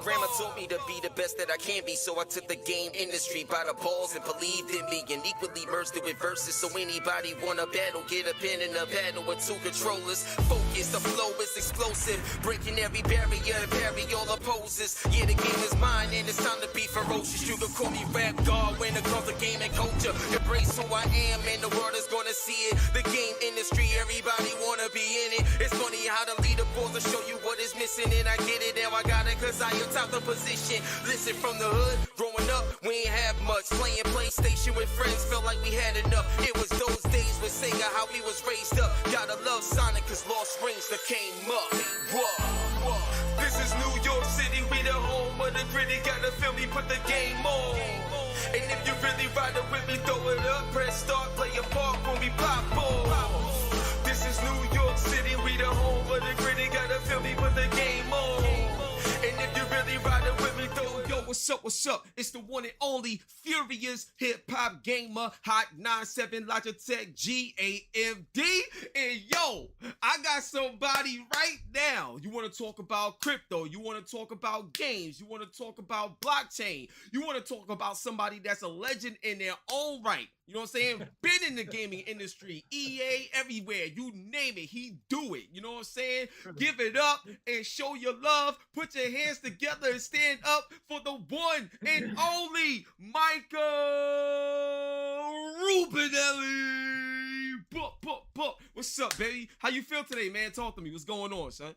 Grandma taught me to be the best that I can be, so I took the game industry by the balls and believed in me and equally merged it with verses. So anybody wanna battle, get a pen and a paddle with two controllers. Focus, the flow is explosive, breaking every barrier and parry all opposes. Yeah, the game is mine and it's time to be ferocious. You can call me rap god when it comes to game and culture. Embrace who I am and the world is gonna see it. The game industry, everybody wanna be in it. It's funny how the leaderboards will show you what is missing, and I get it, now I got it, cause I am top the position. Listen, from the hood, growing up, we ain't have much. Playing PlayStation with friends, felt like we had enough. It was those days with Sega, how we was raised up. Gotta love Sonic, cause Lost Rings that came up. Whoa. This is New York City, we the home of the gritty. Gotta feel me, put the game on. And if you really ride it with me, throw it up, press start, play your part when we pop on. This is New York City, we the home of the gritty. Gotta feel me, put the game on. And if you really ride it with me, yo, what's up? It's the one and only Furious Hip Hop Gamer, Hot 97 Logitech GAMD. And yo, I got somebody right now. You want to talk about crypto? You want to talk about games? You want to talk about blockchain? You want to talk about somebody that's a legend in their own right? You know what I'm saying? Been in the gaming industry, EA, everywhere. You name it, he do it. You know what I'm saying? Give it up and show your love. Put your hands together and stand up for the one and only Michael Rubinelli. What's up, baby? How you feel today, man? Talk to me. What's going on, son?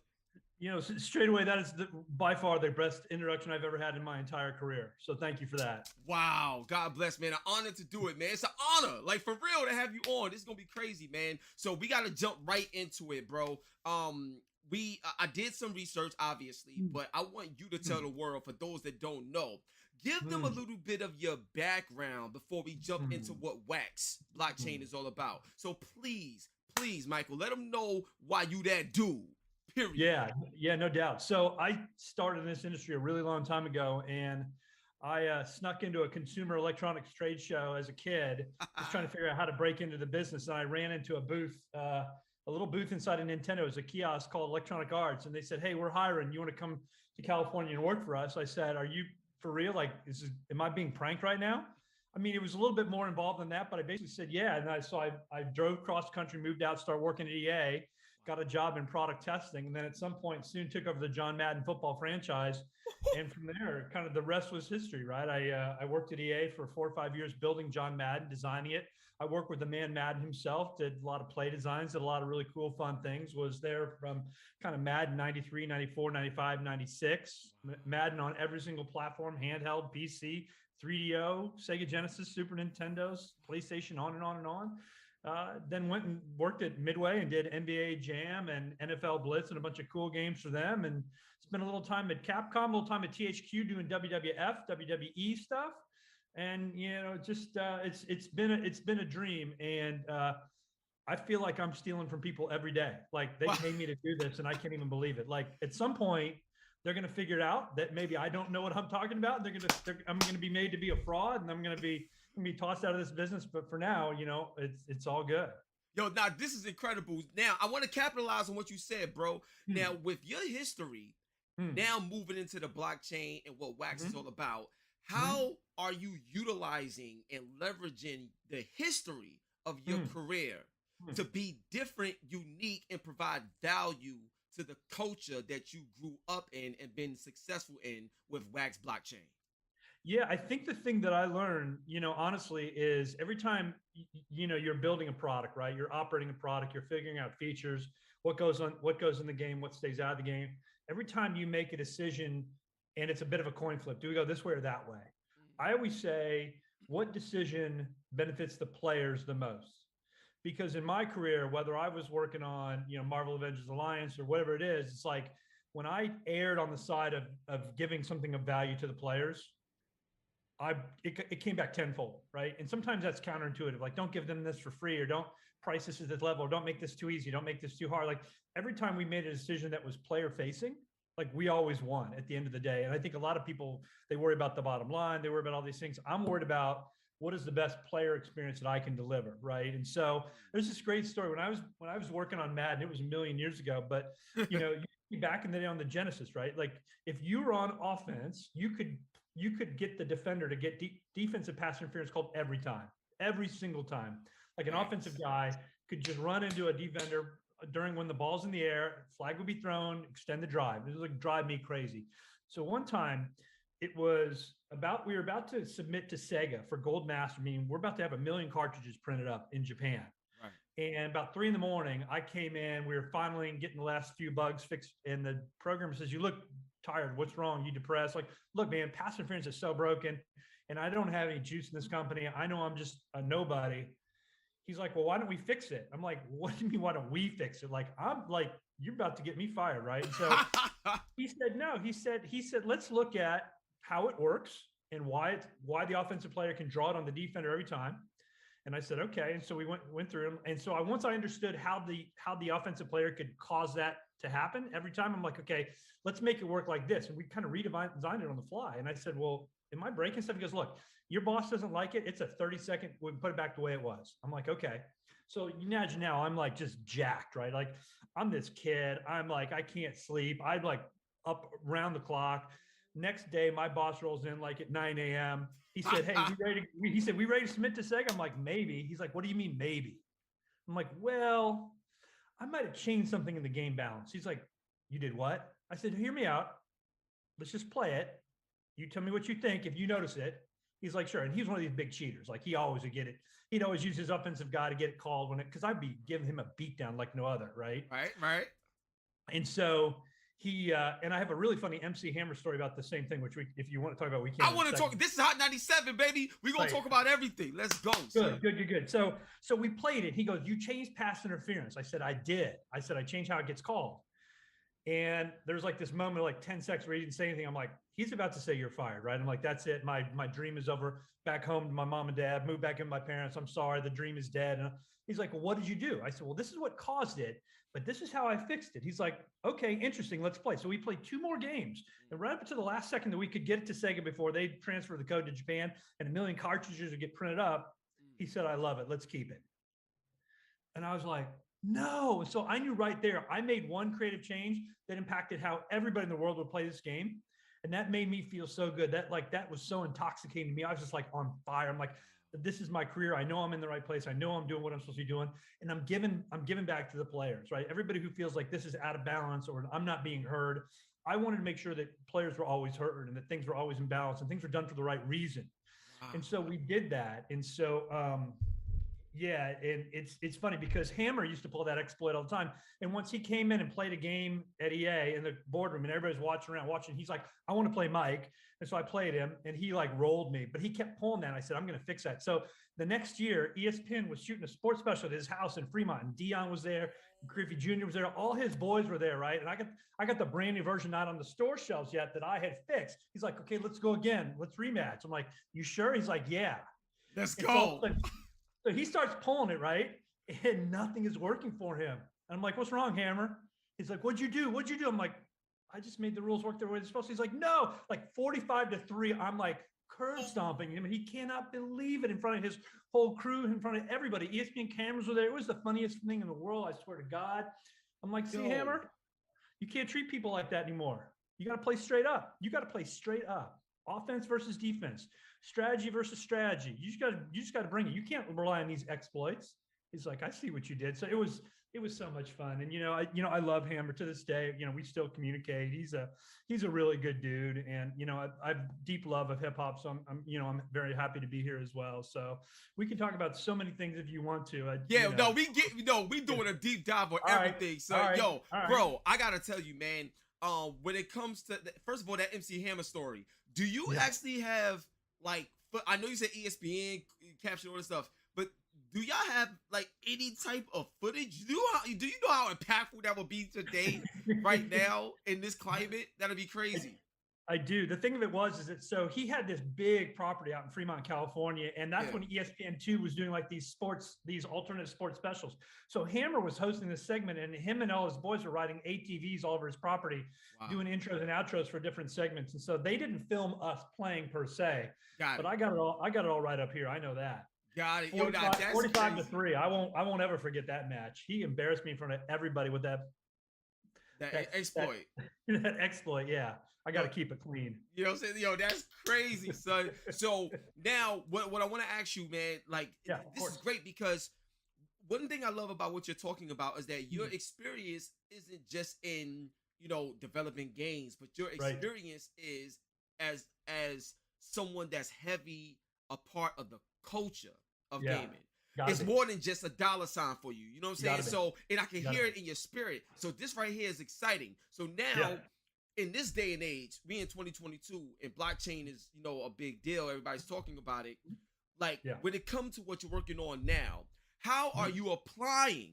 You know, straight away, that is by far the best introduction I've ever had in my entire career. So thank you for that. Wow. God bless, man. An honor to do it, man. It's an honor. Like, for real, to have you on. This is going to be crazy, man. So we got to jump right into it, bro. I did some research, obviously, but I want you to tell the world, for those that don't know, give them a little bit of your background before we jump into what Wax blockchain is all about. So please, Michael, let them know why you that dude. Period. Yeah, no doubt. So I started in this industry a really long time ago, and I snuck into a consumer electronics trade show as a kid, just trying to figure out how to break into the business. And I ran into a booth, a little booth inside of Nintendo. It was a kiosk called Electronic Arts, and they said, "Hey, we're hiring. You want to come to California and work for us?" I said, "Are you for real? Like, am I being pranked right now?" I mean, it was a little bit more involved than that, but I basically said, "Yeah." And I drove cross country, moved out, started working at EA. Got a job in product testing, and then at some point soon took over the John Madden football franchise. And from there, kind of the rest was history, right? I worked at EA for 4 or 5 years building John Madden, designing it. I worked with the man Madden himself, did a lot of play designs, did a lot of really cool, fun things. Was there from kind of Madden 93, 94, 95, 96, Madden on every single platform, handheld, PC, 3DO, Sega Genesis, Super Nintendos, PlayStation, on and on and on. Then went and worked at Midway and did NBA Jam and NFL Blitz and a bunch of cool games for them. And spent a little time at Capcom, a little time at THQ doing WWF, WWE stuff. And you know, just it's been a dream. And I feel like I'm stealing from people every day. Like they pay me to do this, and I can't even believe it. Like at some point, they're gonna figure it out that maybe I don't know what I'm talking about. I'm gonna be made to be a fraud, and I'm gonna be tossed out of this business. But for now, you know, it's all good. Yo, now this is incredible. Now I want to capitalize on what you said, bro. Now with your history, now moving into the blockchain and what Wax is all about, how are you utilizing and leveraging the history of your career to be different, unique, and provide value to the culture that you grew up in and been successful in with Wax blockchain? Yeah, I think the thing that I learned, you know, honestly, is every time, you know, you're building a product, right? You're operating a product, you're figuring out features, what goes in the game, what stays out of the game. Every time you make a decision and it's a bit of a coin flip, do we go this way or that way? I always say, what decision benefits the players the most? Because in my career, whether I was working on, you know, Marvel Avengers Alliance or whatever it is, it's like when I erred on the side of giving something of value to the players, it came back tenfold, right? And sometimes that's counterintuitive. Like, don't give them this for free, or don't price this at this level, or don't make this too easy, don't make this too hard. Like every time we made a decision that was player facing, like we always won at the end of the day. And I think a lot of people, they worry about the bottom line, they worry about all these things. I'm worried about what is the best player experience that I can deliver, right? And so there's this great story. When I was working on Madden, it was a million years ago, but you know, back in the day on the Genesis, right? Like if you were on offense, you could get the defender to get defensive pass interference called every single time. Like an offensive guy could just run into a defender during when the ball's in the air, flag would be thrown, extend the drive. It was like drive me crazy. So one time we were about to submit to Sega for Gold Master, meaning we're about to have 1 million cartridges printed up in Japan. Right. And about 3 a.m, I came in, we were finally getting the last few bugs fixed. And the programmer says, "You look tired. What's wrong? You depressed?" Like, look, man, pass interference is so broken and I don't have any juice in this company. I know I'm just a nobody. He's like, "Well, why don't we fix it?" I'm like, "What do you mean, why don't we fix it?" Like, I'm like, "You're about to get me fired, right?" And so he said, "No." He said, "Let's look at how it works and why the offensive player can draw it on the defender every time." And I said, "Okay." And so we went through them. And so once I understood how the offensive player could cause that to happen every time, I'm like, "Okay, let's make it work like this." And we kind of redesigned it on the fly. And I said, "Well, am I breaking stuff?" He goes, "Look, your boss doesn't like it. It's a 30-second. We put it back the way it was." I'm like, "Okay." So you imagine now I'm like just jacked, right? Like I'm this kid. I'm like, I can't sleep. I'm like up around the clock. Next day, my boss rolls in like at 9 a.m. He said, "Hey, we ready to submit to Sega?" I'm like, "Maybe." He's like, "What do you mean maybe?" I'm like, "Well, I might have changed something in the game balance." He's like, "You did what?" I said, "Hear me out. Let's just play it. You tell me what you think if you notice it." He's like, "Sure." And he's one of these big cheaters. Like he always would get it. He'd always use his offensive guy to get it called because I'd be giving him a beatdown like no other, right? Right. And so he and I have a really funny MC Hammer story about the same thing, which if you want to talk about, we can. I want to talk. This is Hot 97, baby. We're gonna talk about everything. Let's go. Good. So we played it. He goes, "You changed pass interference." I said, "I did." I said, "I changed how it gets called." And there's like this moment of like 10 seconds where he didn't say anything. I'm like, he's about to say you're fired, right? I'm like, that's it. My dream is over. Back home to my mom and dad, moved back in with my parents. I'm sorry. The dream is dead. And he's like, "Well, what did you do?" I said, "Well, this is what caused it, but this is how I fixed it." He's like, "Okay, interesting. Let's play." So we played 2 more games. And right up to the last second that we could get it to Sega before they transfer the code to Japan and 1 million cartridges would get printed up, he said, "I love it. Let's keep it." And I was like, no. So I knew right there, I made one creative change that impacted how everybody in the world would play this game. And that made me feel so good. That was so intoxicating to me. I was just like on fire. I'm like, this is my career. I know I'm in the right place. I know I'm doing what I'm supposed to be doing. And I'm giving back to the players, right? Everybody who feels like this is out of balance or I'm not being heard. I wanted to make sure that players were always heard and that things were always in balance and things were done for the right reason. Wow. And so we did that. And so, yeah, and it's funny because Hammer used to pull that exploit all the time. And once he came in and played a game at EA in the boardroom and everybody's watching, he's like, "I want to play Mike." And so I played him and he like rolled me, but he kept pulling that. And I said, "I'm going to fix that." So the next year, ESPN was shooting a sports special at his house in Fremont, and Dion was there, and Griffey Jr. was there. All his boys were there, right? And I got the brand new version not on the store shelves yet that I had fixed. He's like, "Okay, let's go again. Let's rematch." I'm like, "You sure?" He's like, "Yeah. Let's go." So he starts pulling it, right? And nothing is working for him. And I'm like, "What's wrong, Hammer?" He's like, "What'd you do? What'd you do?" I'm like, "I just made the rules work the way they're supposed to." He's like, "No," like 45-3. I'm like curb stomping him. And he cannot believe it in front of his whole crew, in front of everybody. ESPN cameras were there. It was the funniest thing in the world. I swear to God. I'm like, "See, Hammer, you can't treat people like that anymore. You got to play straight up. You got to play straight up. Offense versus defense. Strategy versus strategy. You just got to bring it. You can't rely on these exploits." He's like, "I see what you did." So it was so much fun. And I love Hammer to this day. We still communicate. He's a really good dude. And I've deep love of hip hop. So I'm very happy to be here as well. So we can talk about so many things if you want to. We doing a deep dive on everything. Right. So bro, I gotta tell you, man. When it comes to first of all, that MC Hammer story, do you actually have like? I know you said ESPN captured all this stuff, but do y'all have like any type of footage? Do you know how impactful that would be today, right now in this climate? That'd be crazy. I do. The thing of it is that so he had this big property out in Fremont, California, and that's when ESPN2 was doing like these alternate sports specials. So Hammer was hosting this segment, and him and all his boys were riding ATVs all over his property, doing intros and outros for different segments. And so they didn't film us playing per se, but I got it all right up here. I know that. Got it. 45-3. I won't ever forget that match. He embarrassed me in front of everybody with that That exploit. That exploit. Yeah. I got to keep it clean. You know what I'm saying? Yo, that's crazy, son. So now what I want to ask you, man, like, this is great because one thing I love about what you're talking about is that your experience isn't just in, developing games, but your experience is as someone that's heavy a part of the culture of gaming. It's more than just a dollar sign for you. You know what I'm saying? So, and I can hear it in your spirit. So this right here is exciting. So now, in this day and age, we in 2022, and blockchain is, a big deal. Everybody's talking about it. Like, when it comes to what you're working on now, how are you applying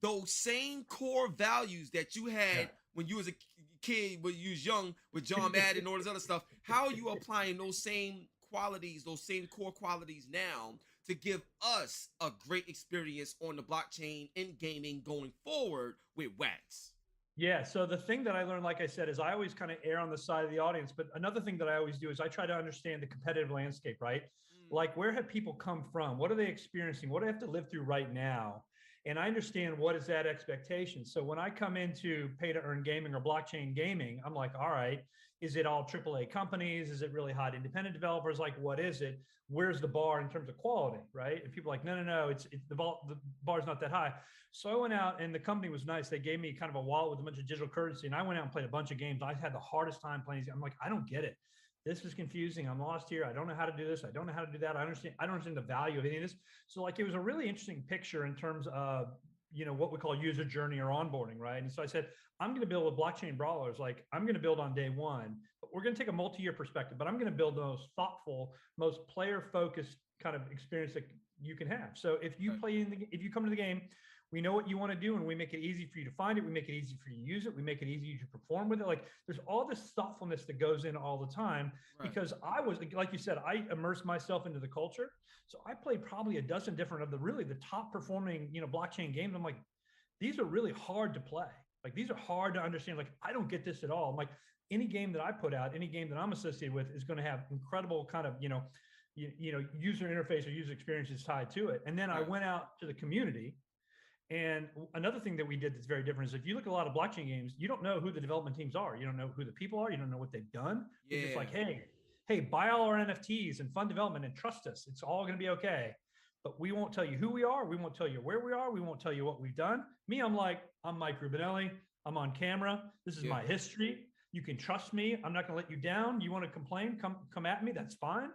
those same core values that you had when you was a kid, when you was young, with John Madden and all this other stuff? How are you applying those same qualities, those same core qualities now to give us a great experience on the blockchain in gaming going forward with Wax? Yeah. So the thing that I learned, like I said, is I always kind of err on the side of the audience. But another thing that I always do is I try to understand the competitive landscape, right? Like, where have people come from? What are they experiencing? What do they have to live through right now? And I understand what is that expectation. So when I come into pay to earn gaming or blockchain gaming, I'm like, all right, is it all AAA companies? Is it really hot independent developers? Like, what is it? Where's the bar in terms of quality, right? And people are like, no, it's the bar's not that high. So I went out, and the company was nice. They gave me kind of a wallet with a bunch of digital currency, and I went out and played a bunch of games. I had the hardest time playing. I'm like, I don't get it. This is confusing. I'm lost here. I don't know how to do this. I don't know how to do that. I don't understand the value of any of this. So like, it was a really interesting picture in terms of, what we call user journey or onboarding, right? And so I said, I'm going to build with blockchain brawlers. Like, I'm going to build on day one, but we're going to take a multi-year perspective, but I'm going to build the most thoughtful, most player-focused kind of experience that you can have. So if you if you come to the game, we know what you want to do, and we make it easy for you to find it. We make it easy for you to use it. We make it easy to perform with it. Like, there's all this thoughtfulness that goes in all the time, because I was, like you said, I immersed myself into the culture. So I played probably a dozen different of the top performing, blockchain games. I'm like, these are really hard to play. Like, these are hard to understand. Like, I don't get this at all. I'm like, any game that I put out, any game that I'm associated with is going to have incredible kind of, user interface or user experiences tied to it. And then I went out to the community. And another thing that we did that's very different is, if you look at a lot of blockchain games, you don't know who the development teams are. You don't know who the people are. You don't know what they've done. It's just like, hey, buy all our NFTs and fund development and trust us. It's all going to be okay. But we won't tell you who we are. We won't tell you where we are. We won't tell you what we've done. Me, I'm like, I'm Mike Rubinelli. I'm on camera. This is my history. You can trust me. I'm not going to let you down. You want to complain? Come at me. That's fine.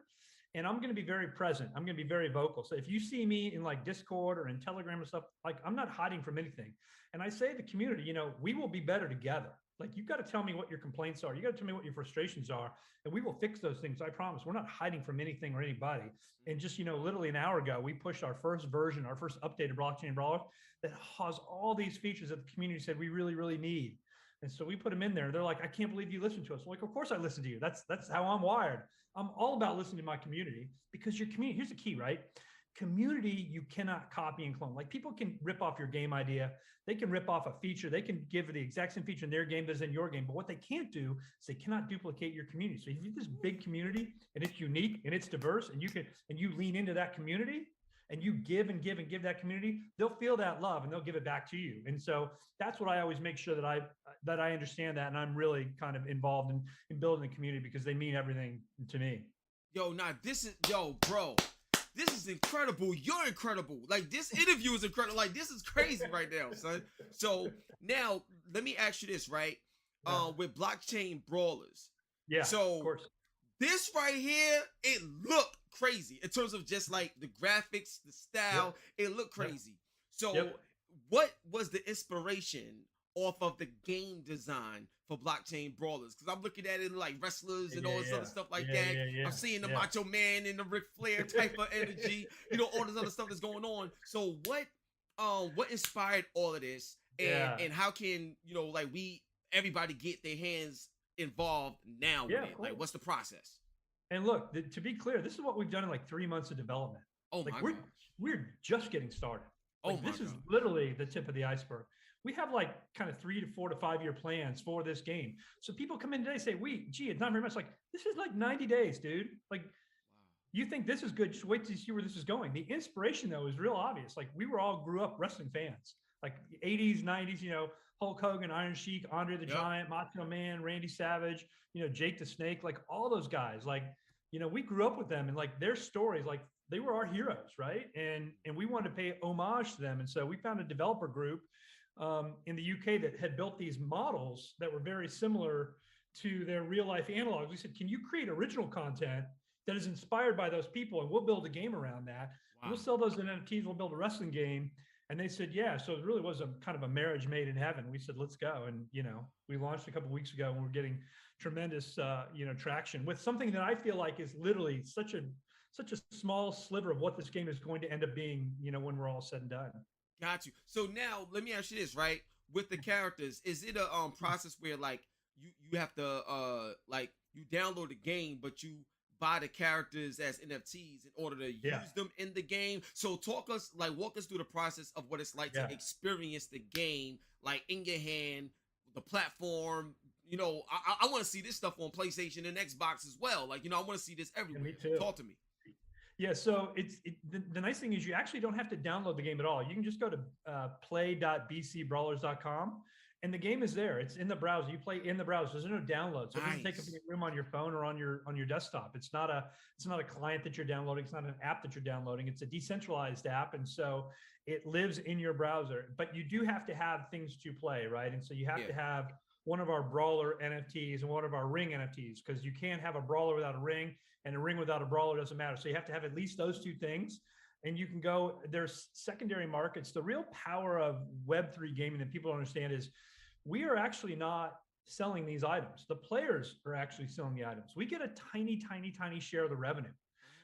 And I'm going to be very present. I'm going to be very vocal. So if you see me in like Discord or in Telegram or stuff, like, I'm not hiding from anything. And I say to the community, we will be better together. Like, you've got to tell me what your complaints are. You got to tell me what your frustrations are, and we will fix those things. I promise. We're not hiding from anything or anybody. And just, literally an hour ago, we pushed our first version, our first updated blockchain brawler that has all these features that the community said we really, really need. And so we put them in there. They're like, I can't believe you listen to us. We're like, of course I listen to you. That's how I'm wired. I'm all about listening to my community, because your community, here's the key, right? Community, you cannot copy and clone. Like, people can rip off your game idea. They can rip off a feature. They can give the exact same feature in their game as in your game. But what they can't do is they cannot duplicate your community. So if you have this big community and it's unique and it's diverse, and you lean into that community, and you give and give and give that community, they'll feel that love and they'll give it back to you. And so that's what I always make sure that I understand that. And I'm really kind of involved in building the community, because they mean everything to me. Bro, this is incredible. You're incredible. Like, this interview is incredible. Like, this is crazy right now, son. So now let me ask you this, right? With blockchain brawlers. Yeah, so of course. This right here, it looked crazy in terms of just like the graphics, the style. It looked crazy. So what was the inspiration off of the game design for blockchain brawlers? Because I'm looking at it like wrestlers and all this other stuff like that. I'm seeing the Macho Man and the Ric Flair type of energy, all this other stuff that's going on. So what inspired all of this, and how can everybody get their hands involved now with it? Like, what's the process? And look, to be clear, this is what we've done in like 3 months of development. Oh, like, my we're just getting started. Like, this is literally the tip of the iceberg. We have like kind of 3 to 4 to 5 year plans for this game. So people come in today and say, it's not very much. Like, this is like 90 days, dude. Like, you think this is good, just wait to see where this is going. The inspiration, though, is real obvious. Like, we grew up wrestling fans, like 80s, 90s, Hulk Hogan, Iron Sheik, Andre the Giant, Macho Man, Randy Savage, Jake the Snake, like all those guys. Like, we grew up with them, and like their stories, like they were our heroes, right? And we wanted to pay homage to them. And so we found a developer group in the UK that had built these models that were very similar to their real life analogs. We said, can you create original content that is inspired by those people? And we'll build a game around that. Wow. We'll sell those NFTs. We'll build a wrestling game. And they said, yeah. So it really was a kind of a marriage made in heaven. We said, let's go. And, we launched a couple of weeks ago, and we're getting tremendous, traction with something that I feel like is literally such a small sliver of what this game is going to end up being, when we're all said and done. Got you. So now let me ask you this, right? With the characters, is it a process where like you have to like you download the game, but you buy the characters as NFTs in order to use them in the game? So walk us through the process of what it's like to experience the game, like in your hand, the platform. I want to see this stuff on PlayStation and Xbox as well. Like, I want to see this everywhere. Me too. Talk to me. Yeah, so the nice thing is you actually don't have to download the game at all. You can just go to play.bcbrawlers.com, and the game is there. It's in the browser. You play in the browser. There's no download, so it doesn't take up any room on your phone or on your desktop. It's not a client that you're downloading. It's not an app that you're downloading. It's a decentralized app, and so it lives in your browser. But you do have to have things to play, right? And so you have to have one of our brawler NFTs and one of our ring NFTs, because you can't have a brawler without a ring, and a ring without a brawler doesn't matter. So you have to have at least those two things. And you can go, there's secondary markets. The real power of Web3 gaming that people don't understand is we are actually not selling these items. The players are actually selling the items. We get a tiny, tiny, tiny share of the revenue.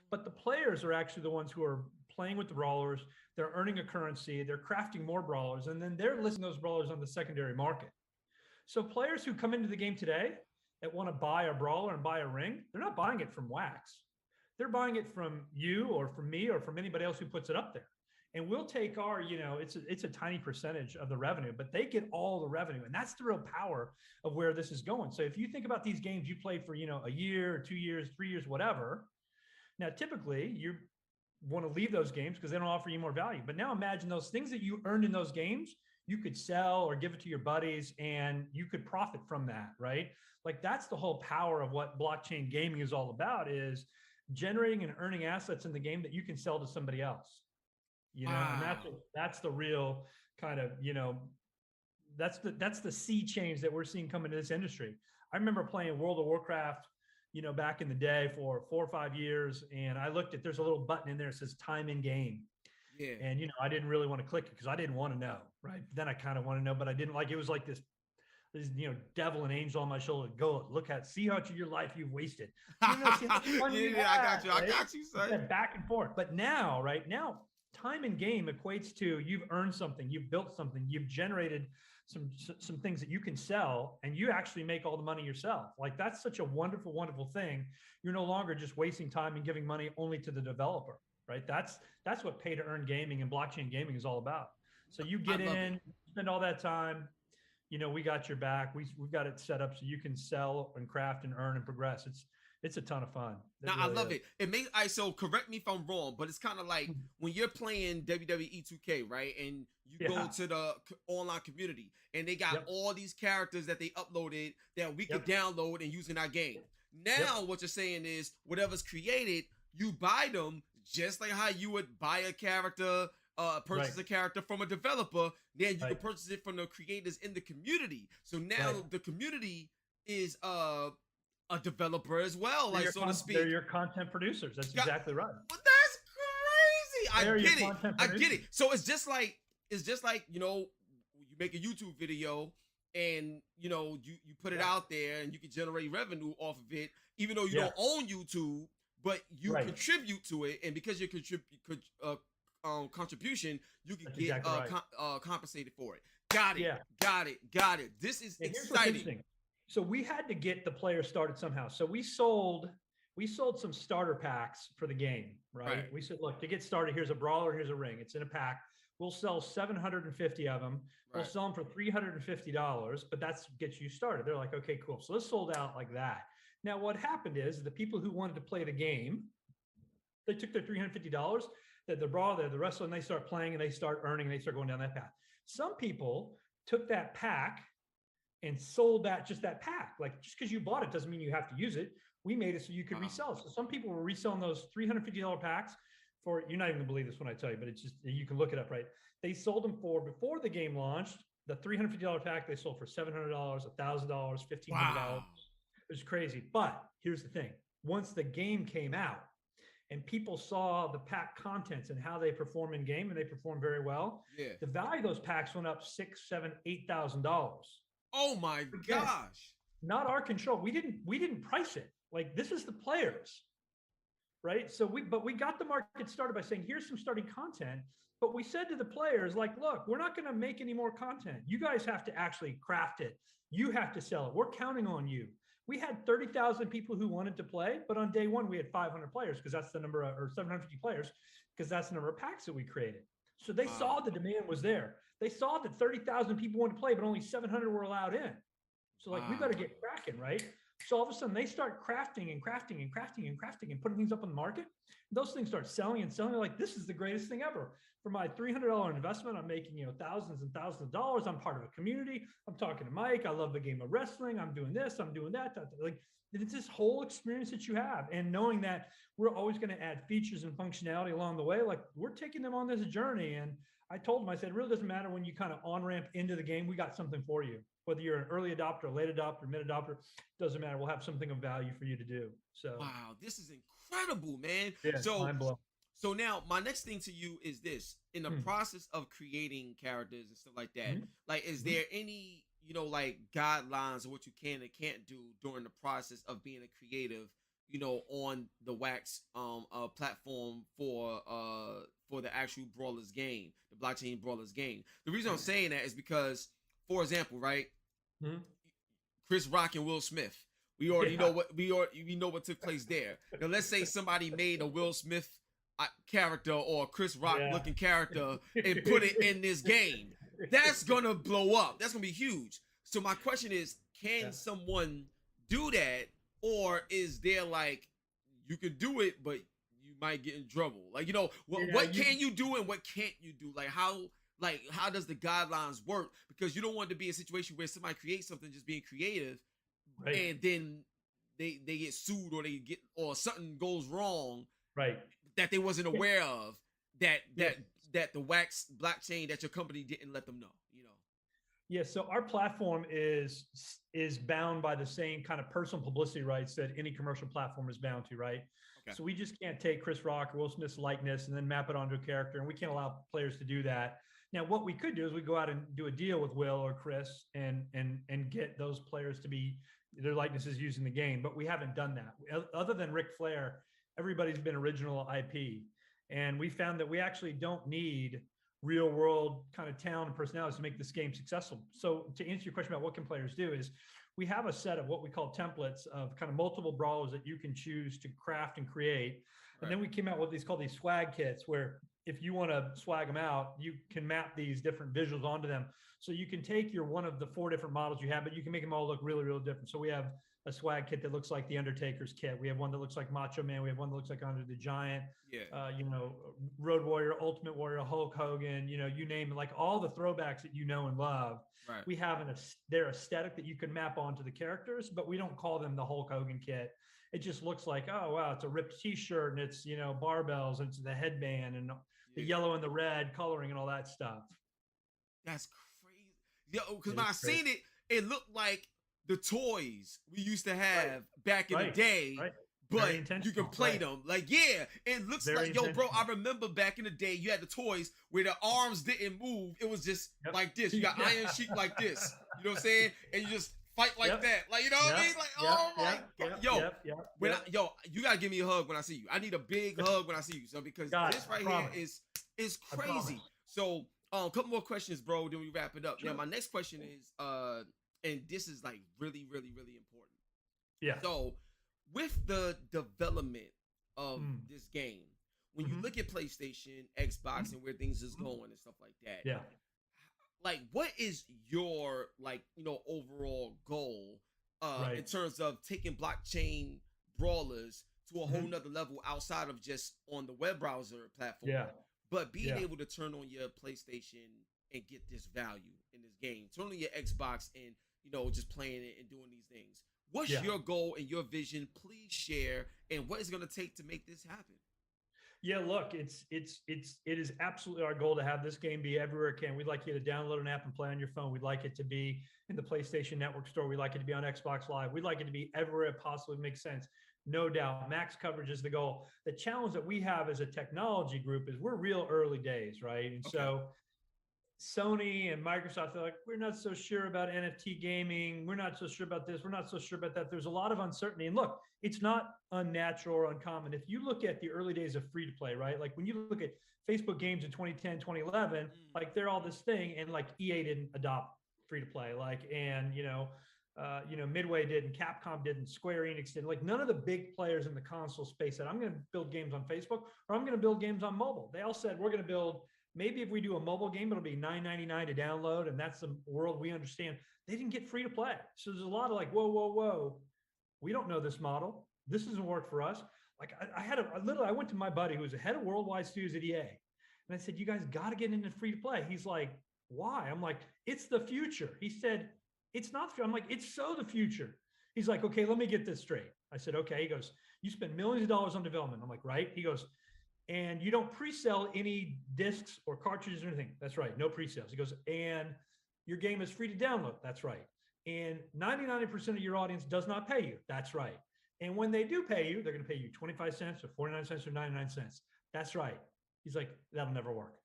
But the players are actually the ones who are playing with the brawlers. They're earning a currency. They're crafting more brawlers. And then they're listing those brawlers on the secondary market. So players who come into the game today that want to buy a brawler and buy a ring, they're not buying it from Wax. They're buying it from you or from me or from anybody else who puts it up there. And we'll take our, it's a tiny percentage of the revenue, but they get all the revenue. And that's the real power of where this is going. So if you think about these games you play for, a year, 2 years, 3 years, whatever. Now, typically you want to leave those games because they don't offer you more value. But now imagine those things that you earned in those games, you could sell or give it to your buddies and you could profit from that, right? Like that's the whole power of what blockchain gaming is all about, is generating and earning assets in the game that you can sell to somebody else. And that's the real kind of, that's the sea change that we're seeing come into this industry. I remember playing World of Warcraft, back in the day for 4 or 5 years. And I looked at, there's a little button in there that says time in game. Yeah. And, I didn't really want to click it because I didn't want to know. Right. Then I kind of want to know, but I didn't like, it was like this, devil and angel on my shoulder. Go look at, see how much of your life you've wasted. I got you. Son. Back and forth. But now, right now, time in game equates to you've earned something, you've built something, you've generated some things that you can sell, and you actually make all the money yourself. Like that's such a wonderful, wonderful thing. You're no longer just wasting time and giving money only to the developer, right? That's what pay to earn gaming and blockchain gaming is all about. So you get in, spend all that time, we got your back. We've got it set up so you can sell and craft and earn and progress. It's a ton of fun. I love it. It makes so correct me if I'm wrong, but it's kind of like when you're playing WWE 2K, right? And you go to the online community and they got all these characters that they uploaded that we could download and use in our game. Now what you're saying is whatever's created, you buy them just like how you would buy a character, purchase a character from a developer. Then you can purchase it from the creators in the community. So now the community is a developer as well, like so to speak. They're your content producers. That's exactly right. But that's crazy. I get it. So it's just like you make a YouTube video and you put it out there and you can generate revenue off of it, even though you don't own YouTube, but you contribute to it, and because you contribution, you can get compensated for it. Got it. This is exciting. So we had to get the players started somehow. So we sold some starter packs for the game, right? We said, look, to get started, here's a brawler, here's a ring. It's in a pack. We'll sell 750 of them. We'll sell them for $350, but that gets you started. They're like, okay, cool. So this sold out like that. Now, what happened is the people who wanted to play the game, they took their $350, the brawler, the wrestler, and they start playing and they start earning, and they start going down that path. Some people took that pack and sold that, just that pack. Like, just because you bought it doesn't mean you have to use it. We made it so you could resell it. So some people were reselling those $350 packs for, you're not even gonna believe this when I tell you, but it's just, you can look it up, right? They sold them for, before the game launched, the $350 pack they sold for $700, $1,000, $1,500. Wow. It was crazy. But here's the thing. Once the game came out and people saw the pack contents and how they perform in game, and they perform very well, the value of those packs went up $6,000, $7,000, $8,000. Oh my gosh. Not our control. We didn't price it. Like, this is the players, right? So we got the market started by saying, here's some starting content. But we said to the players, like, look, we're not going to make any more content. You guys have to actually craft it. You have to sell it. We're counting on you. We had 30,000 people who wanted to play, but on day one, we had 500 players because that's the number of, or 750 players, because that's the number of packs that we created. So they saw the demand was there. They saw that 30,000 people wanted to play, but only 700 were allowed in. So like, we better get cracking, right? So all of a sudden they start crafting and crafting and crafting and crafting and putting things up on the market. Those things start selling and selling. They're like, this is the greatest thing ever. For my $300 investment, I'm making, thousands and thousands of dollars. I'm part of a community. I'm talking to Mike. I love the game of wrestling. I'm doing this. I'm doing that. Like, it's this whole experience that you have. And knowing that we're always going to add features and functionality along the way, like, we're taking them on this journey. And I told them, I said, it really doesn't matter when you kind of on-ramp into the game. We got something for you. Whether you're an early adopter, late adopter, mid adopter, doesn't matter. We'll have something of value for you to do. So wow, this is incredible, man. Yeah, So now my next thing to you is this: in the process of creating characters and stuff like that, like, is there any, like, guidelines of what you can and can't do during the process of being a creative, on the Wax platform for the actual Brawlers game, the blockchain Brawlers game? The reason I'm saying that is because, for example, right, Chris Rock and Will Smith. We already know what we know what took place there. Now let's say somebody made a Will Smith character or a Chris Rock looking character and put it in this game. That's gonna blow up. That's gonna be huge. So my question is, can someone do that, or is there, like, you can do it but you might get in trouble? Like, what can you do and what can't you do? Like, how does the guidelines work? Because you don't want to be a situation where somebody creates something just being creative, and then they get sued, or something goes wrong, that they wasn't aware of, that the Wax blockchain, that your company didn't let them know. Yeah, so our platform is bound by the same kind of personal publicity rights that any commercial platform is bound to, right? Okay. So we just can't take Chris Rock or Will Smith's likeness and then map it onto a character, and we can't allow players to do that. Now, what we could do is we go out and do a deal with Will or Chris and get those players to be their likenesses used in the game, but we haven't done that. Other than Ric Flair, everybody's been original IP, and we found that we actually don't need real world kind of talent and personalities to make this game successful. So to answer your question about what can players do, is we have a set of what we call templates of kind of multiple brawlers that you can choose to craft and create. And then we came out with these called these swag kits, where if you want to swag them out, you can map these different visuals onto them. So you can take your one of the 4 different models you have, but you can make them all look really, really different. So we have a swag kit that looks like the Undertaker's kit. We have one that looks like Macho Man. We have one that looks like Andre the Giant. Road Warrior, Ultimate Warrior, Hulk Hogan. You name it, like all the throwbacks that you know and love. Right. We have their aesthetic that you can map onto the characters, but we don't call them the Hulk Hogan kit. It just looks like, oh wow, it's a ripped T-shirt and it's barbells and it's the headband and the yellow and the red coloring and all that stuff. That's crazy. Because when I seen it, it looked like the toys we used to have back in the day, but you can play them. Like, it looks like, bro, I remember back in the day, you had the toys where the arms didn't move. It was just like this. You got Iron Sheik like this. You know what I'm saying? And you just fight like that. Like, you know what I mean? Like, oh my God. You gotta give me a hug when I see you. I need a big hug when I see you. So because this right here is crazy. So a couple more questions, bro, then we wrap it up. Now my next question is and this is like really, really, really important. Yeah. So with the development of this game, when you look at PlayStation, Xbox, and where things is going and stuff like that, like, what is your, like, overall goal in terms of taking blockchain Brawlers to a whole nother level outside of just on the web browser platform, but being able to turn on your PlayStation and get this value in this game? Certainly your Xbox and, you know, just playing it and doing these things. What's your goal and your vision? Please share. And what is going to take to make this happen? Yeah, look, it is absolutely our goal to have this game be everywhere it can. We'd like you to download an app and play on your phone. We'd like it to be in the PlayStation Network store. We'd like it to be on Xbox Live. We'd like it to be everywhere it possibly makes sense. No doubt. Max coverage is the goal. The challenge that we have as a technology group is we're real early days, right? And so Sony and Microsoft, they're like, we're not so sure about NFT gaming. We're not so sure about this. We're not so sure about that. There's a lot of uncertainty. And look, it's not unnatural or uncommon. If you look at the early days of free to play, right? Like when you look at Facebook games in 2010, 2011, like they're all this thing. And like EA didn't adopt free to play, Midway didn't, Capcom didn't, Square Enix didn't. Like none of the big players in the console space said, I'm going to build games on Facebook or I'm going to build games on mobile. They all said, we're going to build, maybe if we do a mobile game, it'll be $9.99 to download. And that's the world we understand. They didn't get free to play. So there's a lot of like, whoa. We don't know this model. This doesn't work for us. Like I went to my buddy who was the head of worldwide studios at EA. And I said, you guys got to get into free to play. He's like, why? I'm like, it's the future. He said, it's not. I'm like, it's so the future. He's like, okay, let me get this straight. I said, okay. He goes, you spend millions of dollars on development. I'm like, right. He goes, and you don't pre-sell any discs or cartridges or anything. That's right. No pre-sales. He goes, and your game is free to download. That's right. And 99% of your audience does not pay you. That's right. And when they do pay you, they're going to pay you 25 cents or 49 cents or 99 cents. That's right. He's like, that'll never work.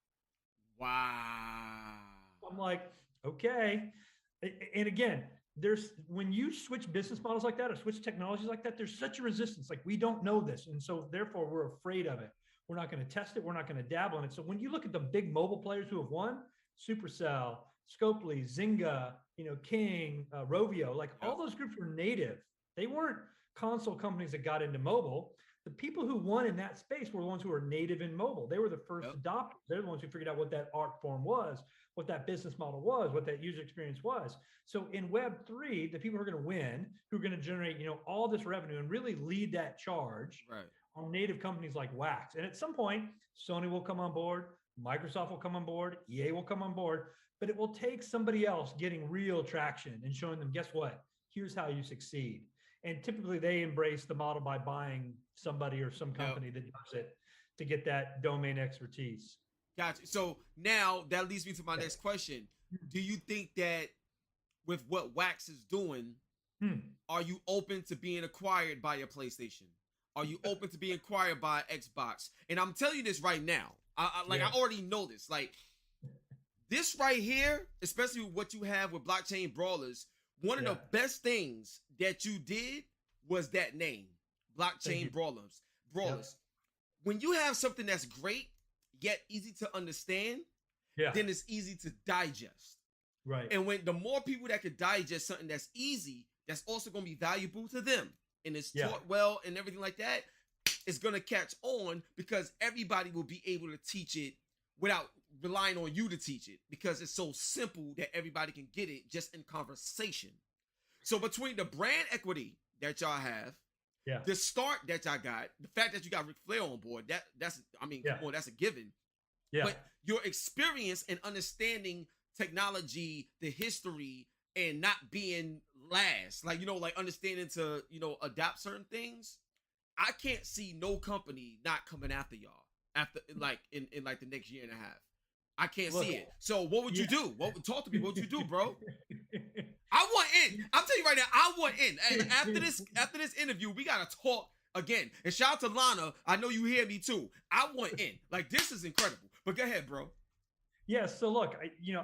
Wow. I'm like, okay. And again, when you switch business models like that or switch technologies like that, there's such a resistance. Like we don't know this. And so therefore we're afraid of it. We're not going to test it. We're not going to dabble in it. So when you look at the big mobile players who have won, Supercell, Scopely, Zynga, King, Rovio, like all those groups were native. They weren't console companies that got into mobile. The people who won in that space were the ones who were native in mobile. They were the first adopters. They're the ones who figured out what that art form was, what that business model was, what that user experience was. So in Web3, the people who are going to win, who are going to generate, all this revenue and really lead that charge are native companies like Wax. And at some point, Sony will come on board, Microsoft will come on board, EA will come on board, but it will take somebody else getting real traction and showing them, guess what? Here's how you succeed. And typically they embrace the model by buying somebody or some company that does it to get that domain expertise. Gotcha. So now that leads me to my next question. Do you think that with what Wax is doing, are you open to being acquired by a PlayStation? Are you open to being acquired by Xbox? And I'm telling you this right now. I already know this. Like this right here, especially with what you have with Blockchain Brawlers, one of the best things that you did was that name, Blockchain Brawlers. When you have something that's great, yet easy to understand, then it's easy to digest. Right. And when the more people that could digest something that's easy, that's also going to be valuable to them, and it's taught well and everything like that, it's going to catch on because everybody will be able to teach it without relying on you to teach it because it's so simple that everybody can get it just in conversation. So between the brand equity that y'all have, the start that y'all got, the fact that you got Ric Flair on board, that's a given. Yeah. But your experience and understanding technology, the history, and not being last, like understanding to adapt certain things. I can't see no company not coming after y'all after in the next year and a half. I can't see it. So what would you do? Talk to me. What would you do, bro? I want in. I'm telling you right now, I want in. And after this interview, we gotta talk again. And shout out to Lana. I know you hear me too. I want in. Like this is incredible. But go ahead, bro. Yeah. So look,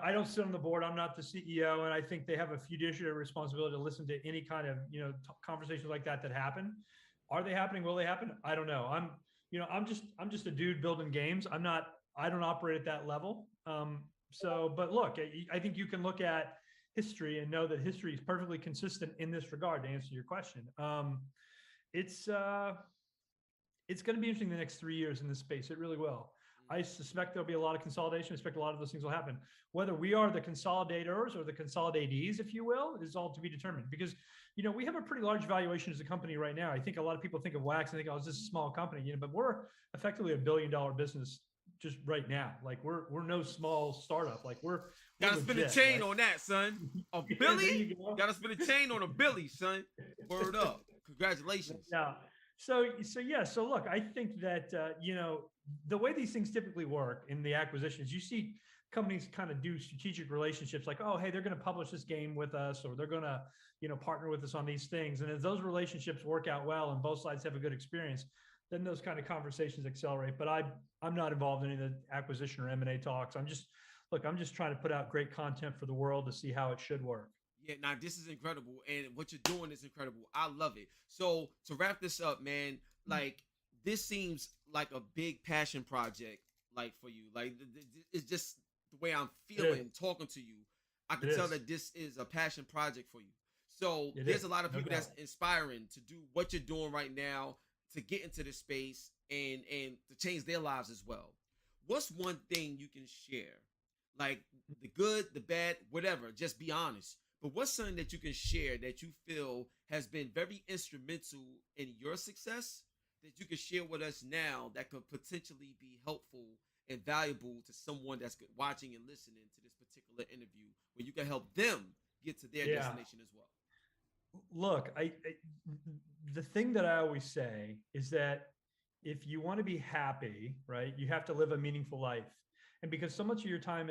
I don't sit on the board. I'm not the CEO, and I think they have a fiduciary responsibility to listen to any kind of conversations like that happen. Are they happening? Will they happen? I don't know. I'm just a dude building games. I don't operate at that level. But look, I think you can look at history and know that history is perfectly consistent in this regard. To answer your question, it's going to be interesting the next 3 years in this space. It really will. I suspect there'll be a lot of consolidation. I expect a lot of those things will happen. Whether we are the consolidators or the consolidatees, if you will, is all to be determined. Because we have a pretty large valuation as a company right now. I think a lot of people think of Wax and think, oh, is this a small company? But we're effectively $1 billion business just right now. Like we're no small startup. Like we're Gotta spin a legit, chain right? on that, son. A Yeah, Billy? there you go. Gotta spin a chain on a Billy, son. Word up. Congratulations. Yeah. So look, I think that the way these things typically work in the acquisitions, you see companies kind of do strategic relationships, like, oh, hey, they're going to publish this game with us, or they're going to partner with us on these things. And as those relationships work out well and both sides have a good experience, then those kind of conversations accelerate. But I'm not involved in any of the acquisition or M&A talks. I'm just trying to put out great content for the world to see how it should work. Yeah, now this is incredible, and what you're doing is incredible. I love it. So to wrap this up, man, like this seems like a big passion project, like for you. Like it's just the way I'm feeling talking to you. I can tell that this is a passion project for you. So there's a lot of people that's inspiring to do what you're doing right now, to get into this space and to change their lives as well. What's one thing you can share? Like the good, the bad, whatever, just be honest. But what's something that you can share that you feel has been very instrumental in your success that you can share with us now that could potentially be helpful and valuable to someone that's watching and listening to this particular interview, where you can help them get to their destination as well? Look, the thing that I always say is that if you want to be happy, right, you have to live a meaningful life. And because so much of your time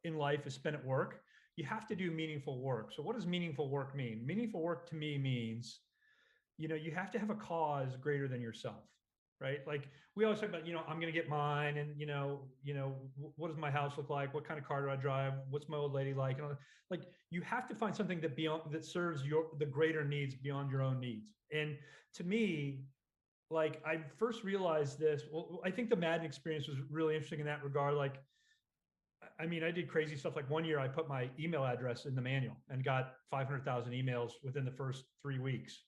in life is spent at work, you have to do meaningful work. So what does meaningful work mean? Meaningful work to me means, you have to have a cause greater than yourself, right? Like we always talk about, I'm going to get mine, and what does my house look like? What kind of car do I drive? What's my old lady like? And like you have to find something that serves the greater needs beyond your own needs. And to me, like I first realized this. Well, I think the Madden experience was really interesting in that regard. Like, I mean, I did crazy stuff. Like one year I put my email address in the manual and got 500,000 emails within the first 3 weeks.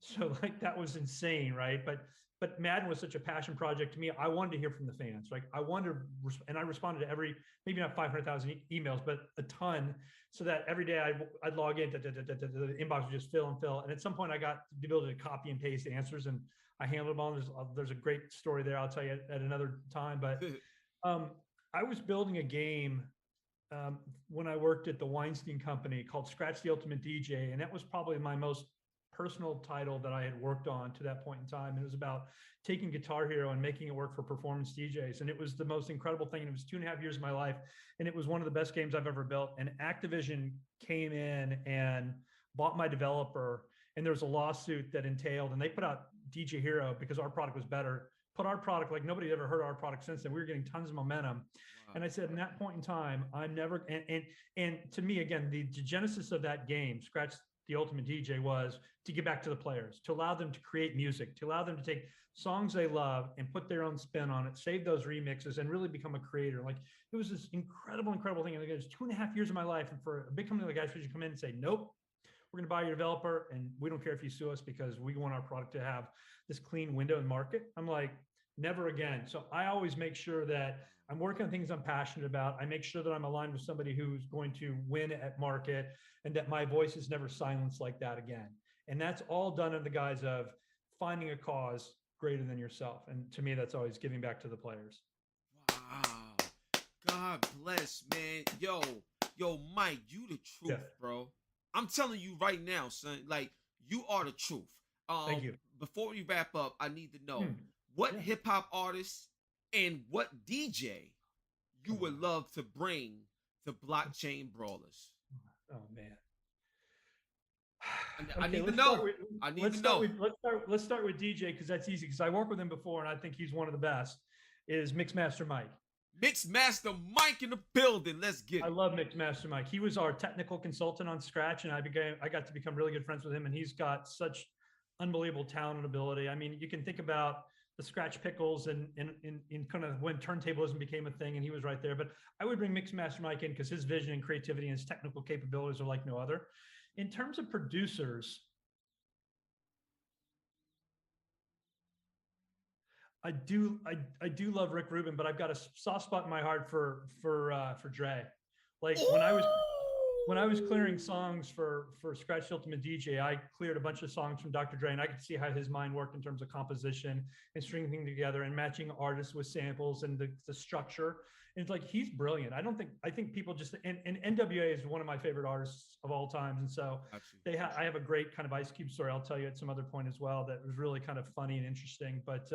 So like that was insane, right? But Madden was such a passion project to me. I wanted to hear from the fans. Like I responded to maybe not 500,000 emails, but a ton, so that every day I'd log in, the inbox would just fill and fill. And at some point I got the ability to copy and paste answers, and I handled them all. There's a great story there. I'll tell you at another time. But I was building a game when I worked at the Weinstein Company called Scratch the Ultimate DJ. And that was probably my most personal title that I had worked on to that point in time. It was about taking Guitar Hero and making it work for performance DJs. And it was the most incredible thing. And it was 2.5 years of my life. And it was one of the best games I've ever built. And Activision came in and bought my developer. And there was a lawsuit that entailed, and they put out DJ Hero because our product was better. Put our product, like nobody ever heard our product since then. We were getting tons of momentum. Wow. And I said, in that point in time, I'm never, and to me, again, the genesis of that game, Scratch the Ultimate DJ, was to get back to the players, to allow them to create music, to allow them to take songs they love and put their own spin on it, save those remixes, and really become a creator. Like it was this incredible thing. And it was 2.5 years of my life. And for a big company like Activision to come in and say, nope, we're going to buy your developer, and we don't care if you sue us because we want our product to have this clean window in market. I'm like, never again. So I always make sure that I'm working on things I'm passionate about. I make sure that I'm aligned with somebody who's going to win at market, and that my voice is never silenced like that again. And that's all done in the guise of finding a cause greater than yourself. And to me, that's always giving back to the players. Wow. God bless, man. Yo, Mike, you the truth, bro. I'm telling you right now, son, like you are the truth. Thank you. Before we wrap up, I need to know what hip hop artist and what DJ you would love to bring to Blockchain Brawlers. Oh man. I need to know. Let's start with DJ, because that's easy, because I worked with him before and I think he's one of the best. Is Mixmaster Mike. Mixmaster Mike in the building. Let's get it. I love Mixmaster Mike. He was our technical consultant on Scratch, and I got to become really good friends with him, and he's got such unbelievable talent and ability. I mean, you can think about the Scratch pickles and in kind of when turntablism became a thing, and he was right there. But I would bring Mixmaster Mike in because his vision and creativity and his technical capabilities are like no other. In terms of producers, I do love Rick Rubin, but I've got a soft spot in my heart for Dre. Like when I was when I was clearing songs for Scratch Ultimate DJ, I cleared a bunch of songs from Dr. Dre, and I could see how his mind worked in terms of composition and stringing things together and matching artists with samples and the structure. And it's like, he's brilliant. I think people just, and NWA is one of my favorite artists of all times. And so I have a great kind of Ice Cube story I'll tell you at some other point as well that was really kind of funny and interesting. But